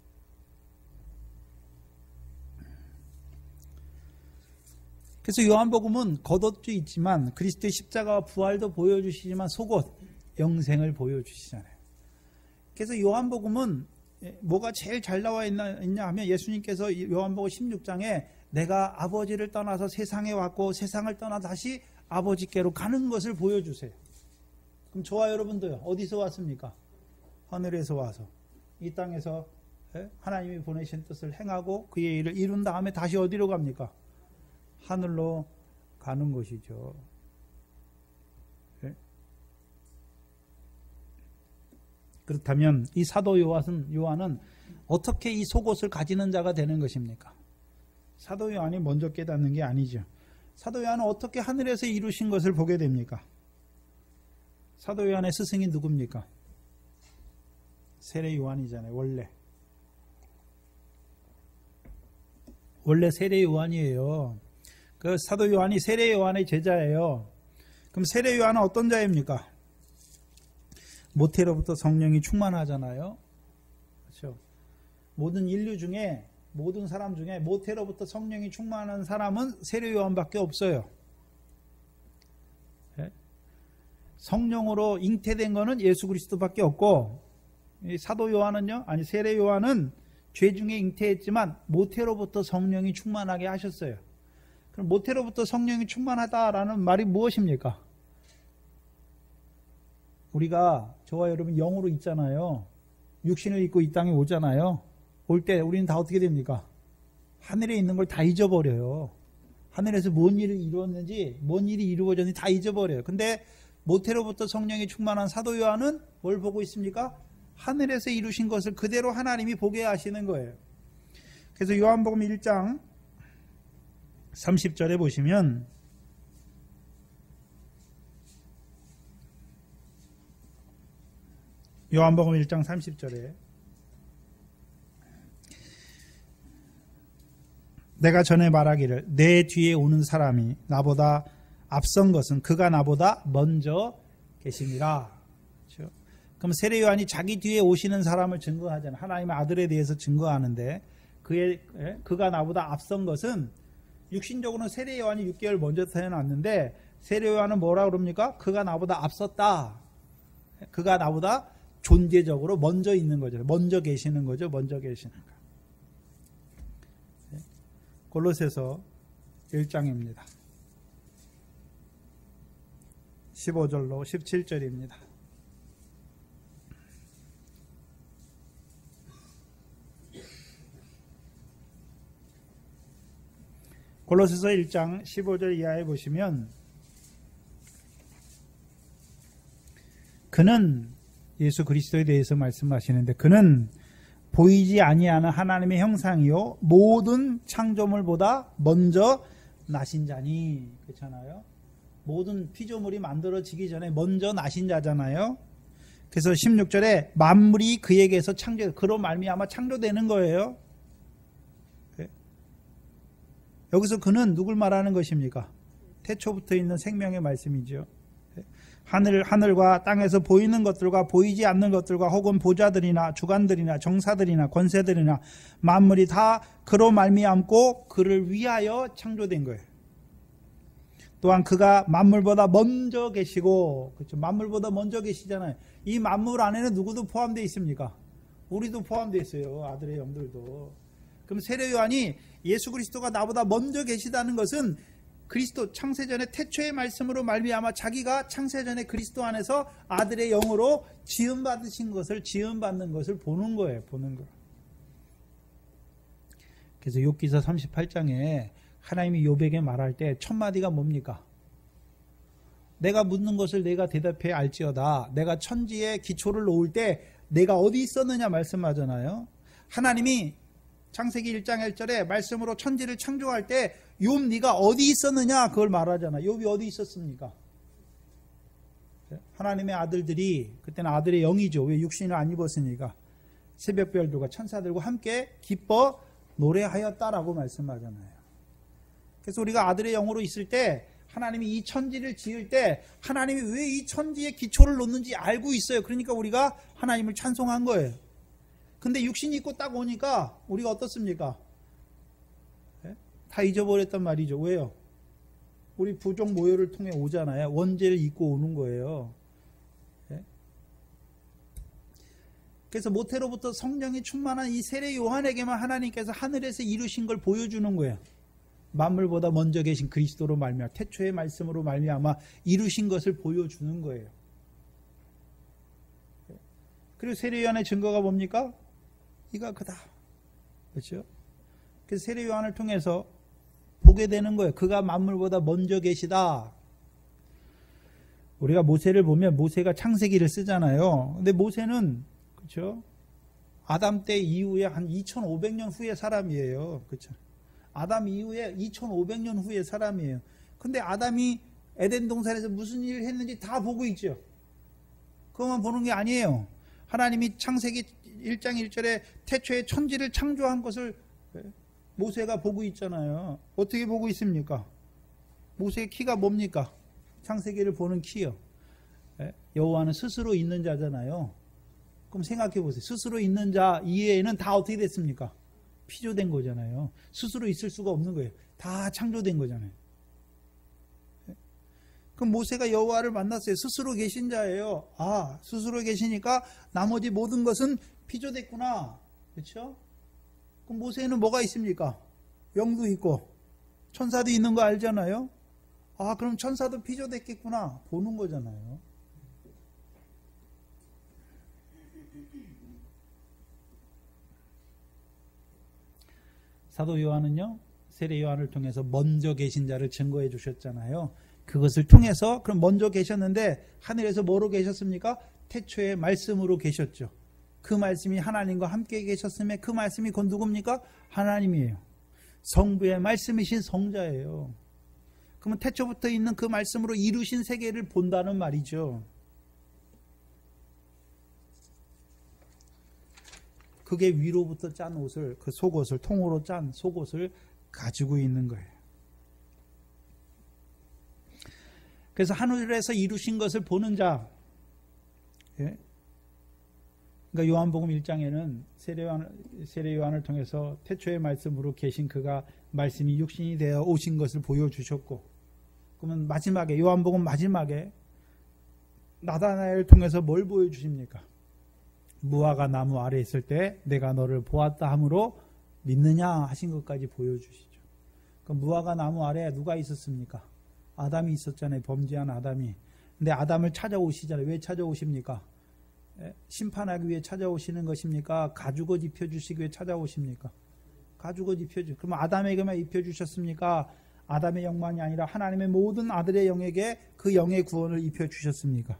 그래서 요한복음은 겉옷도 있지만 그리스도의 십자가와 부활도 보여주시지만 속옷, 영생을 보여주시잖아요. 그래서 요한복음은 뭐가 제일 잘 나와 있냐 하면, 예수님께서 요한복음 16장에 내가 아버지를 떠나서 세상에 왔고 세상을 떠나 다시 아버지께로 가는 것을 보여주세요. 그럼 저와 여러분도요, 어디서 왔습니까? 하늘에서 와서 이 땅에서 하나님이 보내신 뜻을 행하고 그의 일을 이룬 다음에 다시 어디로 갑니까? 하늘로 가는 것이죠. 그렇다면 이 사도 요한은 어떻게 이 속옷을 가지는 자가 되는 것입니까? 사도 요한이 먼저 깨닫는 게 아니죠. 사도 요한은 어떻게 하늘에서 이루신 것을 보게 됩니까? 사도 요한의 스승이 누굽니까? 세례 요한이잖아요. 원래 세례 요한이에요. 그 사도 요한이 세례 요한의 제자예요. 그럼 세례 요한은 어떤 자입니까? 모태로부터 성령이 충만하잖아요. 그렇죠? 모든 인류 중에, 모든 사람 중에 모태로부터 성령이 충만한 사람은 세례 요한밖에 없어요. 성령으로 잉태된 거는 예수 그리스도밖에 없고, 사도 요한은요, 아니 세례 요한은 죄 중에 잉태했지만 모태로부터 성령이 충만하게 하셨어요. 그럼 모태로부터 성령이 충만하다라는 말이 무엇입니까? 우리가 저와 여러분 영으로 있잖아요. 육신을 입고 이 땅에 오잖아요. 올 때 우리는 다 어떻게 됩니까? 하늘에 있는 걸 다 잊어버려요. 하늘에서 뭔 일을 이루었는지, 뭔 일이 이루어졌는지 다 잊어버려요. 근데 모태로부터 성령이 충만한 사도 요한은 뭘 보고 있습니까? 하늘에서 이루신 것을 그대로 하나님이 보게 하시는 거예요. 그래서 요한복음 1장 30절에 보시면 요한복음 1장 30절에 내가 전에 말하기를 내 뒤에 오는 사람이 나보다 앞선 것은 그가 나보다 먼저 계시니라. 그렇죠? 그럼 세례 요한이 자기 뒤에 오시는 사람을 증거하잖아요. 하나님의 아들에 대해서 증거하는데 그가 나보다 앞선 것은 육신적으로는 세례 요한이 6개월 먼저 태어났는데 세례 요한은 뭐라 그럽니까? 그가 나보다 앞섰다. 그가 나보다 존재적으로 먼저 있는 거죠. 먼저 계시는 거죠. 먼저 계시는 거. 골로새서 1장입니다. 15절로 17절입니다. 골로새서 1장 15절 이하에 보시면 그는 예수 그리스도에 대해서 말씀하시는데 그는 보이지 아니하는 하나님의 형상이요 모든 창조물보다 먼저 나신 자니. 그렇잖아요. 모든 피조물이 만들어지기 전에 먼저 나신 자잖아요. 그래서 16절에 만물이 그에게서 그로 말미암아 창조되는 거예요. 여기서 그는 누굴 말하는 것입니까? 태초부터 있는 생명의 말씀이죠. 하늘과 땅에서 보이는 것들과 보이지 않는 것들과 혹은 보좌들이나 주관들이나 정사들이나 권세들이나 만물이 다 그로 말미암고 그를 위하여 창조된 거예요. 또한 그가 만물보다 먼저 계시고, 그렇죠? 만물보다 먼저 계시잖아요. 이 만물 안에는 누구도 포함되어 있습니까? 우리도 포함되어 있어요. 아들의 영들도. 그럼 세례 요한이 예수 그리스도가 나보다 먼저 계시다는 것은 그리스도 창세전에 태초의 말씀으로 말미암아 자기가 창세전에 그리스도 안에서 아들의 영으로 지음받는 것을 보는 거예요. 보는 거. 그래서 욥기서 38장에 하나님이 욥에게 말할 때 첫 마디가 뭡니까? 내가 묻는 것을 내가 대답해 알지어다. 내가 천지에 기초를 놓을 때 내가 어디 있었느냐 말씀하잖아요. 하나님이 창세기 1장 1절에 말씀으로 천지를 창조할 때 욥 네가 어디 있었느냐 그걸 말하잖아. 욥이 어디 있었습니까? 하나님의 아들들이 그때는 아들의 영이죠. 왜 육신을 안 입었으니까 새벽별들과 천사들과 함께 기뻐 노래하였다라고 말씀하잖아요. 그래서 우리가 아들의 영으로 있을 때 하나님이 이 천지를 지을 때 하나님이 왜 이 천지에 기초를 놓는지 알고 있어요. 그러니까 우리가 하나님을 찬송한 거예요. 근데 육신이 있고 딱 오니까 우리가 어떻습니까? 다 잊어버렸단 말이죠. 왜요? 우리 부족 모여를 통해 오잖아요. 원죄를 잊고 오는 거예요. 그래서 모태로부터 성령이 충만한 이 세례 요한에게만 하나님께서 하늘에서 이루신 걸 보여주는 거예요. 만물보다 먼저 계신 그리스도로 말미암아 태초의 말씀으로 말미암아 이루신 것을 보여주는 거예요. 그리고 세례 요한의 증거가 뭡니까? 이가 그다. 그렇죠? 그래서 세례 요한을 통해서 보게 되는 거예요. 그가 만물보다 먼저 계시다. 우리가 모세를 보면 모세가 창세기를 쓰잖아요. 근데 모세는 그렇죠? 아담 때 이후에 한 2500년 후의 사람이에요. 그렇죠? 아담 이후에 2500년 후의 사람이에요. 근데 아담이 에덴 동산에서 무슨 일을 했는지 다 보고 있죠. 그것만 보는 게 아니에요. 하나님이 창세기 1장 1절에 태초에 천지를 창조한 것을 모세가 보고 있잖아요. 어떻게 보고 있습니까? 모세의 키가 뭡니까? 창세기를 보는 키요. 여호와는 스스로 있는 자잖아요. 그럼 생각해 보세요. 스스로 있는 자 이외에는 다 어떻게 됐습니까? 피조된 거잖아요. 스스로 있을 수가 없는 거예요. 다 창조된 거잖아요. 그럼 모세가 여호와를 만났어요. 스스로 계신 자예요. 아, 스스로 계시니까 나머지 모든 것은 피조됐구나. 그렇죠? 그럼 모세는 뭐가 있습니까? 영도 있고 천사도 있는 거 알잖아요. 아, 그럼 천사도 피조됐겠구나. 보는 거잖아요. 사도 요한은요, 세례 요한을 통해서 먼저 계신 자를 증거해 주셨잖아요. 그것을 통해서 그럼 먼저 계셨는데 하늘에서 뭐로 계셨습니까? 태초에 말씀으로 계셨죠. 그 말씀이 하나님과 함께 계셨음에 그 말씀이 곧 누굽니까? 하나님이에요. 성부의 말씀이신 성자예요. 그러면 태초부터 있는 그 말씀으로 이루신 세계를 본다는 말이죠. 그게 위로부터 짠 옷을, 그 속옷을, 통으로 짠 속옷을 가지고 있는 거예요. 그래서 하늘에서 이루신 것을 보는 자, 예? 그러니까 요한복음 1장에는 세례 요한을 통해서 태초의 말씀으로 계신 그가 말씀이 육신이 되어 오신 것을 보여주셨고, 그러면 마지막에, 요한복음 마지막에 나다나엘을 통해서 뭘 보여주십니까? 무화과 나무 아래 있을 때 내가 너를 보았다 함으로 믿느냐 하신 것까지 보여주시죠. 그럼 무화과 나무 아래 누가 있었습니까? 아담이 있었잖아요. 범죄한 아담이. 근데 아담을 찾아오시잖아요. 왜 찾아오십니까? 심판하기 위해 찾아오시는 것입니까? 가죽옷 입혀주시기 위해 찾아오십니까? 가죽옷 입혀주. 그럼 아담에게만 입혀주셨습니까? 아담의 영만이 아니라 하나님의 모든 아들의 영에게 그 영의 구원을 입혀주셨습니까?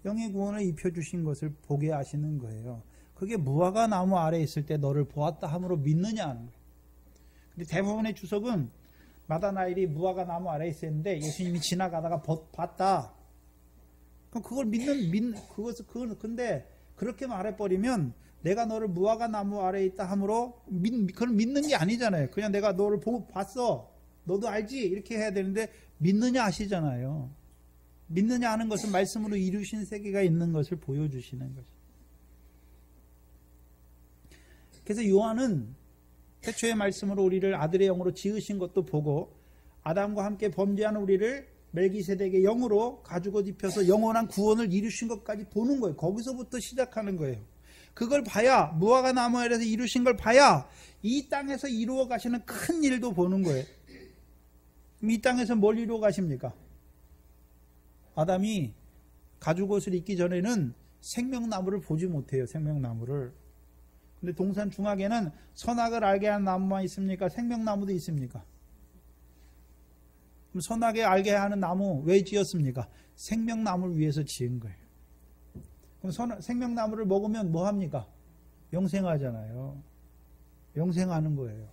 영의 구원을 입혀주신 것을 보게 하시는 거예요. 그게 무화과 나무 아래 있을 때 너를 보았다 함으로 믿느냐 하는 거예요. 근데 대부분의 주석은 나다나엘이 무화과 나무 아래 있었는데 예수님이 지나가다가 봤다. 그럼 그걸 근데 그렇게 말해버리면 내가 너를 무화과 나무 아래 있다 함으로 그걸 믿는 게 아니잖아요. 그냥 내가 너를 보고 봤어. 너도 알지? 이렇게 해야 되는데 믿느냐 하시잖아요. 믿느냐 하는 것은 말씀으로 이루신 세계가 있는 것을 보여주시는 거죠. 그래서 요한은 태초의 말씀으로 우리를 아들의 영으로 지으신 것도 보고 아담과 함께 범죄한 우리를 멜기세덱의 영으로 가죽옷 입혀서 영원한 구원을 이루신 것까지 보는 거예요. 거기서부터 시작하는 거예요. 그걸 봐야, 무화과 나무 아래에서 이루신 걸 봐야 이 땅에서 이루어 가시는 큰 일도 보는 거예요. 이 땅에서 뭘 이루어 가십니까? 아담이 가죽옷을 입기 전에는 생명나무를 보지 못해요. 생명나무를. 근데 동산 중앙에는 선악을 알게 하는 나무만 있습니까? 생명나무도 있습니까? 그럼 선악을 알게 하는 나무 왜 지었습니까? 생명나무를 위해서 지은 거예요. 그럼 생명나무를 먹으면 뭐 합니까? 영생하잖아요. 영생하는 거예요.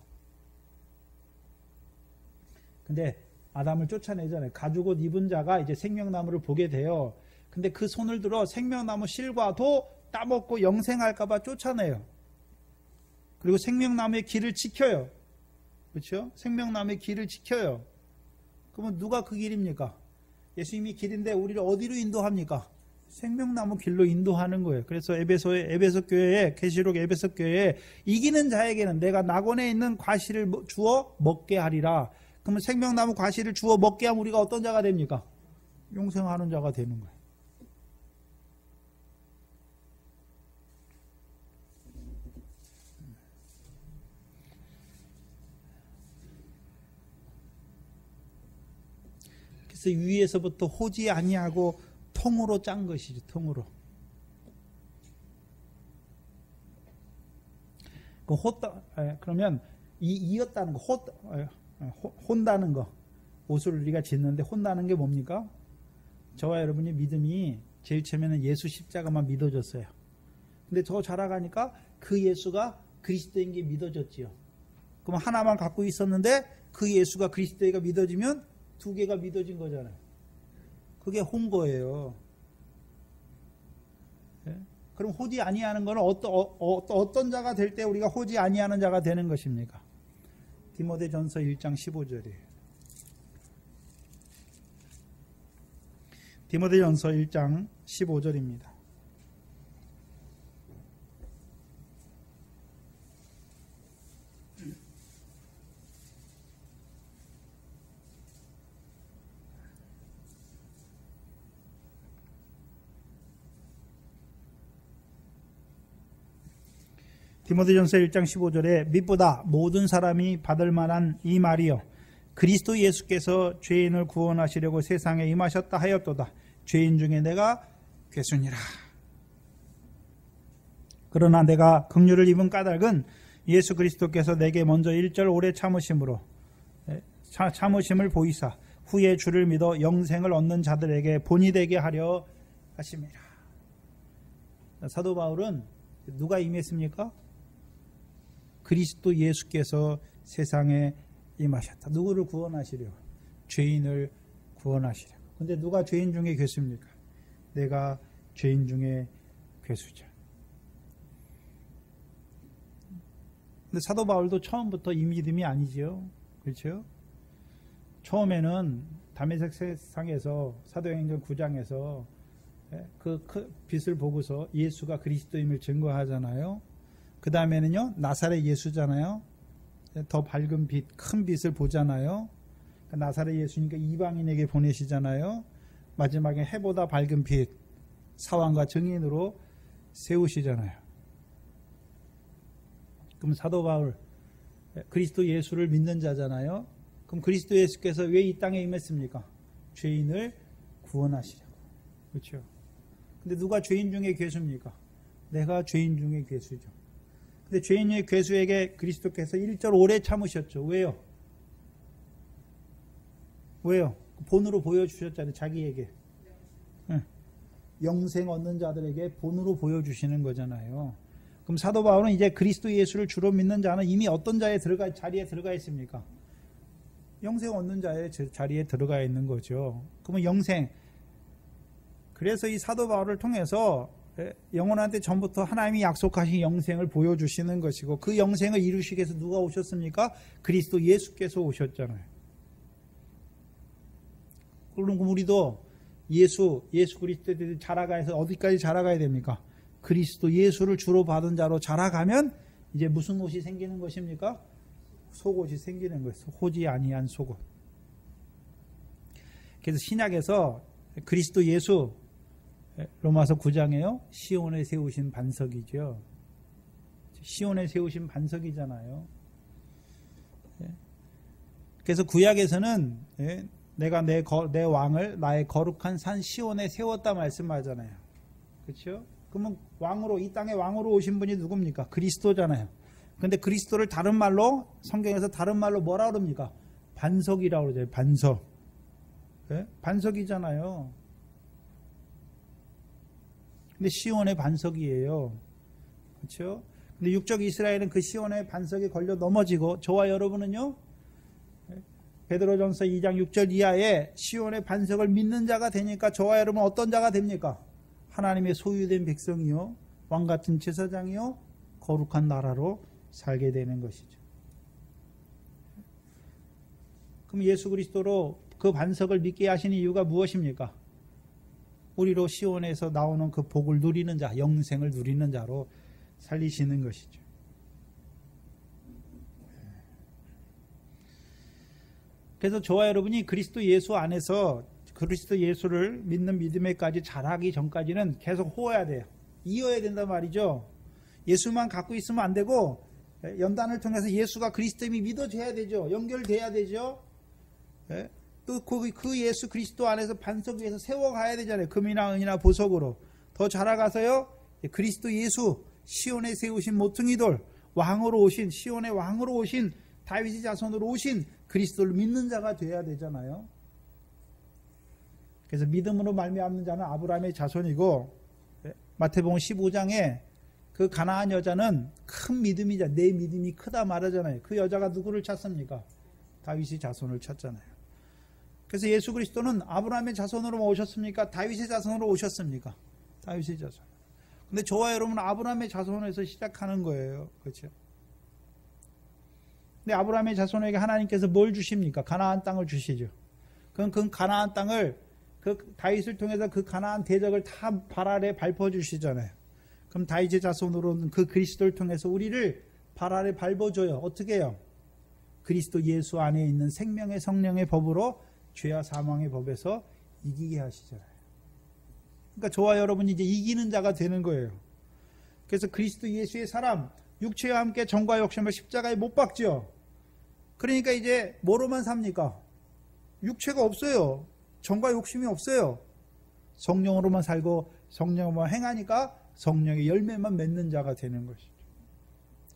근데 아담을 쫓아내잖아요. 가죽옷 입은 자가 이제 생명나무를 보게 돼요. 근데 그 손을 들어 생명나무 실과도 따먹고 영생할까봐 쫓아내요. 그리고 생명나무의 길을 지켜요. 그렇죠? 생명나무의 길을 지켜요. 그러면 누가 그 길입니까? 예수님이 길인데 우리를 어디로 인도합니까? 생명나무 길로 인도하는 거예요. 그래서 에베소 교회에, 계시록 에베소 교회에 이기는 자에게는 내가 낙원에 있는 과실을 주어 먹게 하리라. 그러면 생명나무 과실을 주어 먹게 하면 우리가 어떤 자가 됩니까? 용생하는 자가 되는 거예요. 그래서 위에서부터 호지 아니하고 통으로 짠 것이죠. 통으로. 그러면 이었다는 거, 혼다는 거. 옷을 우리가 짓는데 혼다는 게 뭡니까? 저와 여러분의 믿음이 제일 처음에는 예수 십자가만 믿어졌어요. 근데 더 자라가니까 그 예수가 그리스도인 게 믿어졌지요. 그럼 하나만 갖고 있었는데 그 예수가 그리스도가 믿어지면 두 개가 믿어진 거잖아요. 그게 혼거예요. 네? 그럼 호지 아니하는 것은 어떤 자가 될 때 우리가 호지 아니하는 자가 되는 것입니까? 디모데전서 1장 15절이에요. 디모데전서 1장 15절입니다. 디모데전서 1장 15절에 mit보다 모든 사람이 받을 만한 이 말이요 그리스도 예수께서 죄인을 구원하시려고 세상에 임하셨다 하였도다. 죄인 중에 내가 괴순이라. 그러나 내가 긍휼을 입은 까닭은 예수 그리스도께서 내게 먼저 1절 오래 참으심으로 참으심을 보이사 후에 주를 믿어 영생을 얻는 자들에게 본이 되게 하려 하심이라. 사도 바울은 누가 임했습니까? 그리스도 예수께서 세상에 임하셨다. 누구를 구원하시려? 죄인을 구원하시려. 근데 누가 죄인 중에 괴수입니까? 내가 죄인 중에 괴수죠. 근데 사도 바울도 처음부터 이 믿음이 아니지요. 그렇죠? 처음에는 다메섹 세상에서 사도행전 9장에서 그 빛을 보고서 예수가 그리스도임을 증거하잖아요. 그 다음에는요, 나사렛 예수잖아요. 더 밝은 빛, 큰 빛을 보잖아요. 나사렛 예수니까 이방인에게 보내시잖아요. 마지막에 해보다 밝은 빛, 사왕과 증인으로 세우시잖아요. 그럼 사도 바울, 그리스도 예수를 믿는 자잖아요. 그럼 그리스도 예수께서 왜 이 땅에 임했습니까? 죄인을 구원하시려고. 그렇죠? 근데 누가 죄인 중에 괴수입니까? 내가 죄인 중에 괴수죠. 근데 죄인의 괴수에게 그리스도께서 1절 오래 참으셨죠. 왜요? 왜요? 본으로 보여주셨잖아요. 자기에게. 영생 얻는 자들에게 본으로 보여주시는 거잖아요. 그럼 사도 바울은 이제 그리스도 예수를 주로 믿는 자는 이미 어떤 자리에 들어가 있습니까? 영생 얻는 자의 자리에 들어가 있는 거죠. 그러면 영생. 그래서 이 사도 바울을 통해서 영혼한테 전부터 하나님이 약속하신 영생을 보여주시는 것이고, 그 영생을 이루시기 위해서 누가 오셨습니까? 그리스도 예수께서 오셨잖아요. 그럼 우리도 예수 그리스도에 자라가서 어디까지 자라가야 됩니까? 그리스도 예수를 주로 받은 자로 자라가면 이제 무슨 옷이 생기는 것입니까? 속옷이 생기는 거예요. 호지 아니한 속옷. 그래서 신약에서 그리스도 예수, 로마서 9장에요. 시온에 세우신 반석이죠. 시온에 세우신 반석이잖아요. 그래서 구약에서는 내가 내 왕을 나의 거룩한 산 시온에 세웠다 말씀하잖아요. 그렇죠? 그러면 왕으로, 이 땅에 왕으로 오신 분이 누굽니까? 그리스도잖아요. 근데 그리스도를 다른 말로, 성경에서 다른 말로 뭐라 그럽니까? 반석이라고 그러죠. 반석. 반석이잖아요. 근데 시온의 반석이에요. 그렇죠? 근데 육적 이스라엘은 그 시온의 반석에 걸려 넘어지고, 저와 여러분은요, 베드로전서 2장 6절 이하에 시온의 반석을 믿는 자가 되니까 저와 여러분은 어떤 자가 됩니까? 하나님의 소유된 백성이요, 왕같은 제사장이요, 거룩한 나라로 살게 되는 것이죠. 그럼 예수 그리스도로 그 반석을 믿게 하시는 이유가 무엇입니까? 우리로 시온에서 나오는 그 복을 누리는 자, 영생을 누리는 자로 살리시는 것이죠. 그래서 저와 여러분이 그리스도 예수 안에서 그리스도 예수를 믿는 믿음에까지 자라기 전까지는 계속 호어야 돼요. 이어야 된단 말이죠. 예수만 갖고 있으면 안 되고, 연단을 통해서 예수가 그리스도임이 믿어져야 되죠. 연결돼야 되죠. 또 그 예수 그리스도 안에서 반석 위에서 세워가야 되잖아요. 금이나 은이나 보석으로. 더 자라가서요, 그리스도 예수, 시온에 세우신 모퉁이돌, 왕으로 오신, 시온의 왕으로 오신, 다윗의 자손으로 오신 그리스도를 믿는 자가 돼야 되잖아요. 그래서 믿음으로 말미암는 자는 아브라함의 자손이고, 마태복음 15장에 그 가나안 여자는 큰 믿음이자 내 믿음이 크다 말하잖아요. 그 여자가 누구를 찾습니까? 다윗의 자손을 찾잖아요. 그래서 예수 그리스도는 아브라함의 자손으로 오셨습니까? 다윗의 자손으로 오셨습니까? 다윗의 자손. 근데 저와 여러분은 아브라함의 자손에서 시작하는 거예요. 그렇죠? 근데 아브라함의 자손에게 하나님께서 뭘 주십니까? 가나안 땅을 주시죠. 그럼 그 가나안 땅을, 그 다윗을 통해서 그 가나안 대적을 다 발 아래 밟아 주시잖아요. 그럼 다윗의 자손으로는 그 그리스도를 통해서 우리를 발 아래 밟아줘요. 어떻게 해요? 그리스도 예수 안에 있는 생명의 성령의 법으로 죄와 사망의 법에서 이기게 하시잖아요. 그러니까 저와 여러분이 이제 이기는 자가 되는 거예요. 그래서 그리스도 예수의 사람, 육체와 함께 정과 욕심을 십자가에 못 박죠. 그러니까 이제 뭐로만 삽니까? 육체가 없어요. 정과 욕심이 없어요. 성령으로만 살고 성령으로만 행하니까 성령의 열매만 맺는 자가 되는 것이죠.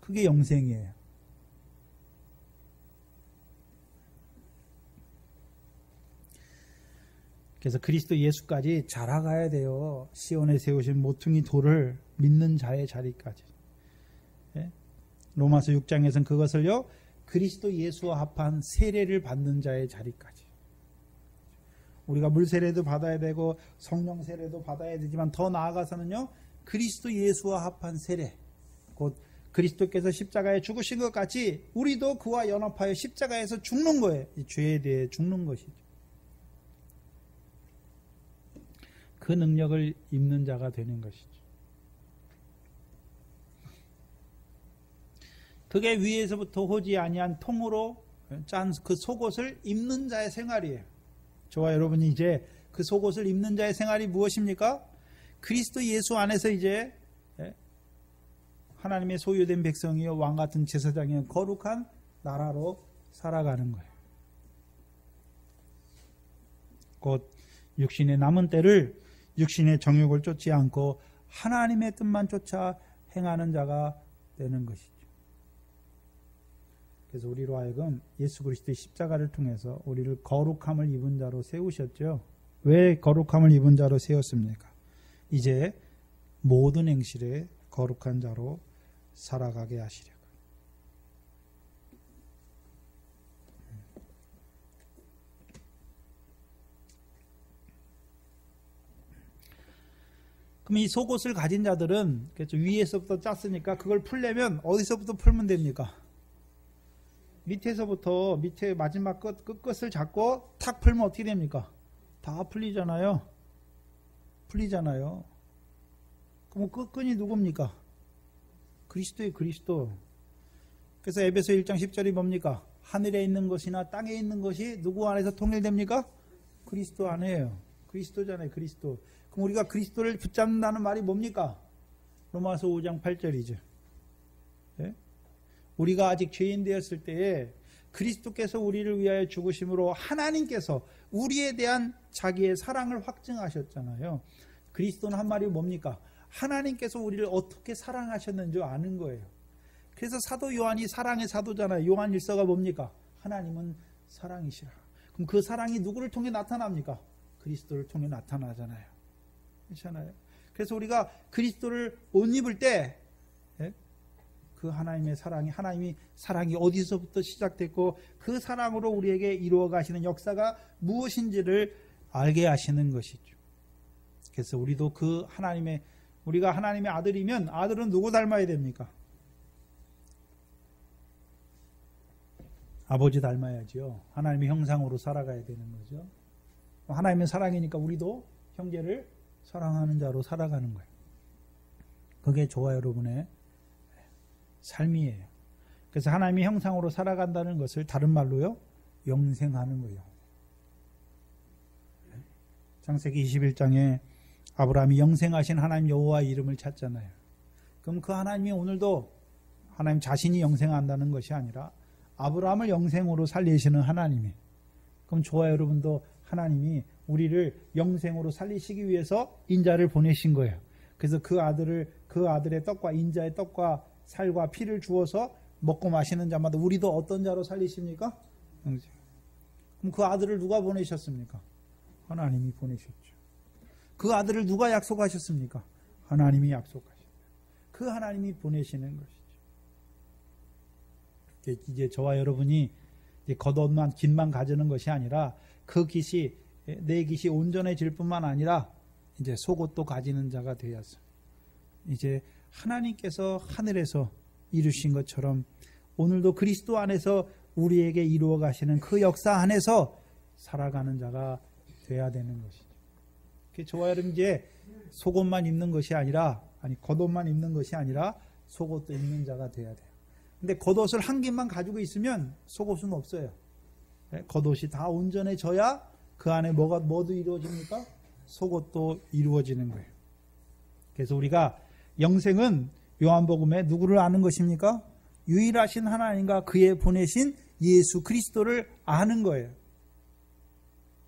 그게 영생이에요. 그래서 그리스도 예수까지 자라가야 돼요. 시온에 세우신 모퉁이 돌을 믿는 자의 자리까지. 예? 로마서 6장에서는 그것을요, 그리스도 예수와 합한 세례를 받는 자의 자리까지. 우리가 물 세례도 받아야 되고 성령 세례도 받아야 되지만 더 나아가서는요, 그리스도 예수와 합한 세례, 곧 그리스도께서 십자가에 죽으신 것 같이 우리도 그와 연합하여 십자가에서 죽는 거예요. 이 죄에 대해 죽는 것이죠. 그 능력을 입는 자가 되는 것이죠. 그게 위에서부터 호지 아니한 통으로 짠 그 속옷을 입는 자의 생활이에요. 저와 여러분이 이제 그 속옷을 입는 자의 생활이 무엇입니까? 그리스도 예수 안에서 이제 하나님의 소유된 백성이요, 왕같은 제사장이요, 거룩한 나라로 살아가는 거예요. 곧 육신의 남은 때를 육신의 정욕을 쫓지 않고 하나님의 뜻만 쫓아 행하는 자가 되는 것이죠. 그래서 우리로 하여금 예수 그리스도의 십자가를 통해서 우리를 거룩함을 입은 자로 세우셨죠. 왜 거룩함을 입은 자로 세웠습니까? 이제 모든 행실에 거룩한 자로 살아가게 하시려고. 그럼 이 속옷을 가진 자들은 위에서부터 짰으니까 그걸 풀려면 어디서부터 풀면 됩니까? 밑에서부터, 밑에 마지막 끝을 잡고 탁 풀면 어떻게 됩니까? 다 풀리잖아요. 풀리잖아요. 그럼 끝끈이 누굽니까? 그리스도의 그리스도. 그래서 에베소 1장 10절이 뭡니까? 하늘에 있는 것이나 땅에 있는 것이 누구 안에서 통일됩니까? 그리스도 안에요. 그리스도잖아요. 그리스도. 그럼 우리가 그리스도를 붙잡는다는 말이 뭡니까? 로마서 5장 8절이죠. 예? 우리가 아직 죄인 되었을 때에 그리스도께서 우리를 위하여 죽으심으로 하나님께서 우리에 대한 자기의 사랑을 확증하셨잖아요. 그리스도는 한 말이 뭡니까? 하나님께서 우리를 어떻게 사랑하셨는지 아는 거예요. 그래서 사도 요한이 사랑의 사도잖아요. 요한 1서가 뭡니까? 하나님은 사랑이시라. 그럼 그 사랑이 누구를 통해 나타납니까? 그리스도를 통해 나타나잖아요. 그렇잖아요. 그래서 우리가 그리스도를 옷 입을 때 그 하나님의 사랑이 어디서부터 시작됐고 그 사랑으로 우리에게 이루어 가시는 역사가 무엇인지를 알게 하시는 것이죠. 그래서 우리도 우리가 하나님의 아들이면 아들은 누구 닮아야 됩니까? 아버지 닮아야죠. 하나님의 형상으로 살아가야 되는 거죠. 하나님의 사랑이니까 우리도 형제를 사랑하는 자로 살아가는 거예요. 그게 저와 여러분의 삶이에요. 그래서 하나님의 형상으로 살아간다는 것을 다른 말로요, 영생하는 거예요. 창세기 21장에 아브라함이 영생하신 하나님 여호와의 이름을 찾잖아요. 그럼 그 하나님이 오늘도 하나님 자신이 영생한다는 것이 아니라 아브라함을 영생으로 살리시는 하나님이, 그럼 저와 여러분도 하나님이 우리를 영생으로 살리시기 위해서 인자를 보내신 거예요. 그래서 그 아들의 떡과 인자의 떡과 살과 피를 주어서 먹고 마시는 자마다 우리도 어떤 자로 살리십니까? 영생. 그럼 그 아들을 누가 보내셨습니까? 하나님이 보내셨죠. 그 아들을 누가 약속하셨습니까? 하나님이 약속하셨죠. 그 하나님이 보내시는 것이죠. 이제 저와 여러분이 겉옷만 깃만 가지는 것이 아니라 그 깃이, 내 깃이 온전해질 뿐만 아니라 이제 속옷도 가지는 자가 되어서 이제 하나님께서 하늘에서 이루신 것처럼 오늘도 그리스도 안에서 우리에게 이루어 가시는 그 역사 안에서 살아가는 자가 돼야 되는 것이죠. 저와 여러분 이제 속옷만 입는 것이 아니라, 겉옷만 입는 것이 아니라 속옷도 입는 자가 돼야 돼요. 근데 겉옷을 한 깃만 가지고 있으면 속옷은 없어요. 겉옷이 다 온전해져야 그 안에 뭐도 이루어집니까? 속옷도 이루어지는 거예요. 그래서 우리가 영생은 요한복음에 누구를 아는 것입니까? 유일하신 하나님과 그의 보내신 예수 그리스도를 아는 거예요.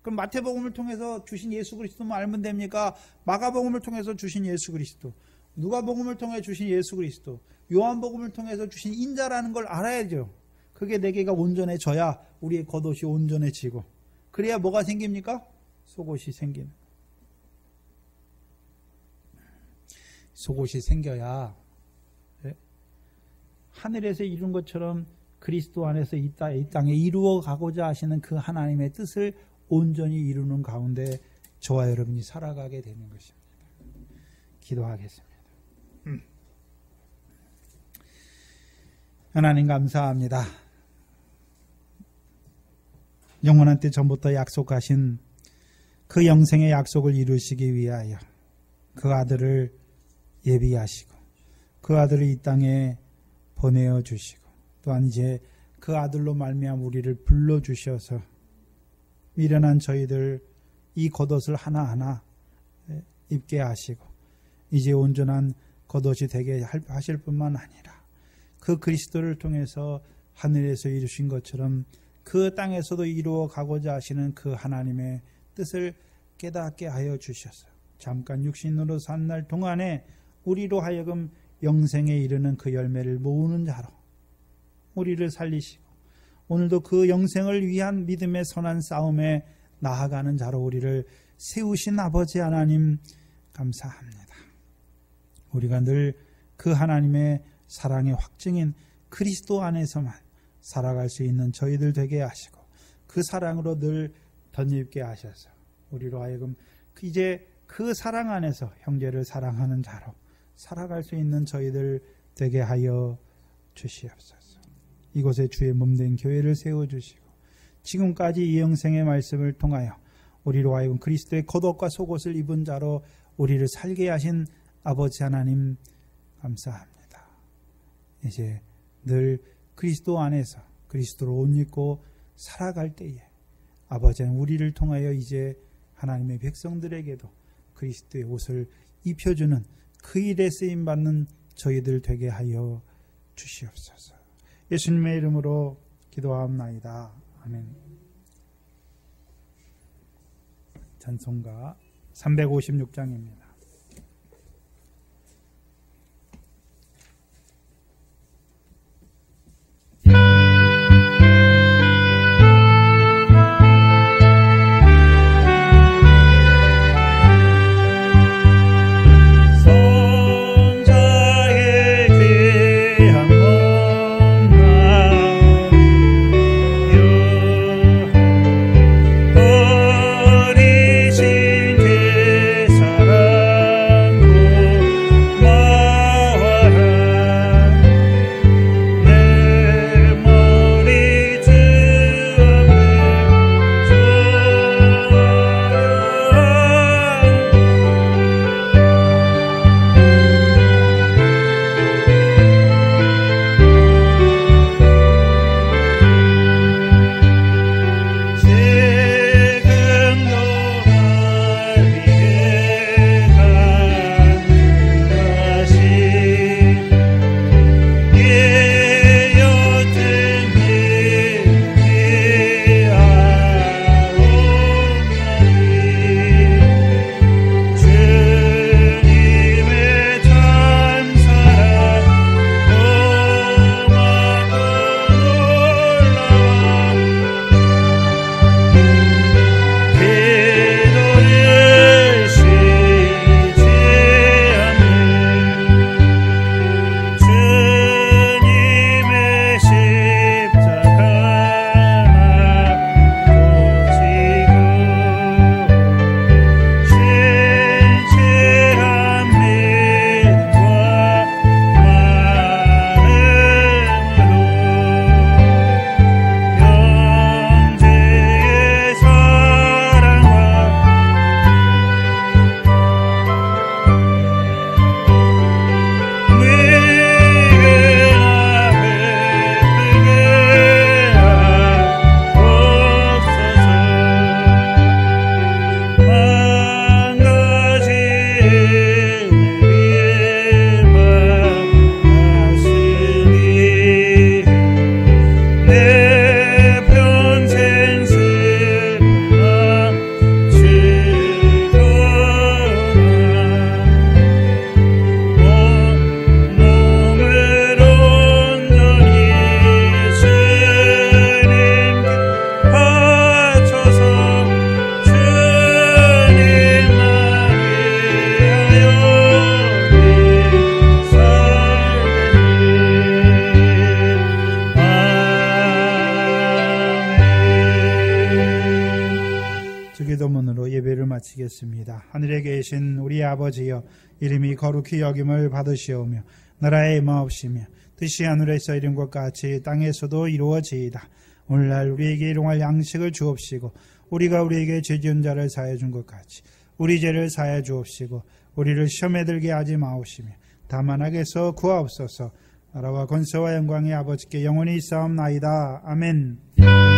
그럼 마태복음을 통해서 주신 예수 그리스도만 알면 됩니까? 마가복음을 통해서 주신 예수 그리스도, 누가복음을 통해 주신 예수 그리스도, 요한복음을 통해서 주신 인자라는 걸 알아야죠. 그게 내게가 온전해져야 우리의 겉옷이 온전해지고, 그래야 뭐가 생깁니까? 속옷이 생기는. 속옷이 생겨야 하늘에서 이룬 것처럼 그리스도 안에서 이 땅에 이루어 가고자 하시는 그 하나님의 뜻을 온전히 이루는 가운데 저와 여러분이 살아가게 되는 것입니다. 기도하겠습니다. 하나님 감사합니다. 영원한 때 전부터 약속하신 그 영생의 약속을 이루시기 위하여 그 아들을 예비하시고 그 아들을 이 땅에 보내어 주시고 또한 이제 그 아들로 말미암아 우리를 불러주셔서 미련한 저희들 이 겉옷을 하나하나 입게 하시고 이제 온전한 겉옷이 되게 하실 뿐만 아니라 그 그리스도를 통해서 하늘에서 이루신 것처럼 그 땅에서도 이루어 가고자 하시는 그 하나님의 뜻을 깨닫게 하여 주셔서 잠깐 육신으로 산 날 동안에 우리로 하여금 영생에 이르는 그 열매를 모으는 자로 우리를 살리시고 오늘도 그 영생을 위한 믿음의 선한 싸움에 나아가는 자로 우리를 세우신 아버지 하나님 감사합니다. 우리가 늘 그 하나님의 사랑의 확증인 그리스도 안에서만 살아갈 수 있는 저희들 되게 하시고 그 사랑으로 늘 덧입게 하셔서 우리로 하여금 이제 그 사랑 안에서 형제를 사랑하는 자로 살아갈 수 있는 저희들 되게 하여 주시옵소서. 이곳에 주의 몸된 교회를 세워주시고 지금까지 이 영생의 말씀을 통하여 우리로 하여금 그리스도의 겉옷과 속옷을 입은 자로 우리를 살게 하신 아버지 하나님 감사합니다. 이제 늘 그리스도 안에서 그리스도로 옷 입고 살아갈 때에 아버지는 우리를 통하여 이제 하나님의 백성들에게도 그리스도의 옷을 입혀주는 그 일에 쓰임받는 저희들 되게 하여 주시옵소서. 예수님의 이름으로 기도하옵나이다. 아멘. 찬송가 356장입니다. 어리신 그 사랑 마치겠습니다. 하늘에 계신 우리 아버지여, 이름이 거룩히 여김을 받으시오며 나라의 임하옵시며 뜻이 하늘에서 이룬 것 같이 땅에서도 이루어지이다. 오늘날 우리에게 일용할 양식을 주옵시고 우리가 우리에게 죄 지은 자를 사하여 준 것 같이 우리 죄를 사하여 주옵시고 우리를 시험에 들게 하지 마옵시며 다만 악에서 구하옵소서. 나라와 권세와 영광이 아버지께 영원히 있사옵나이다. 아멘.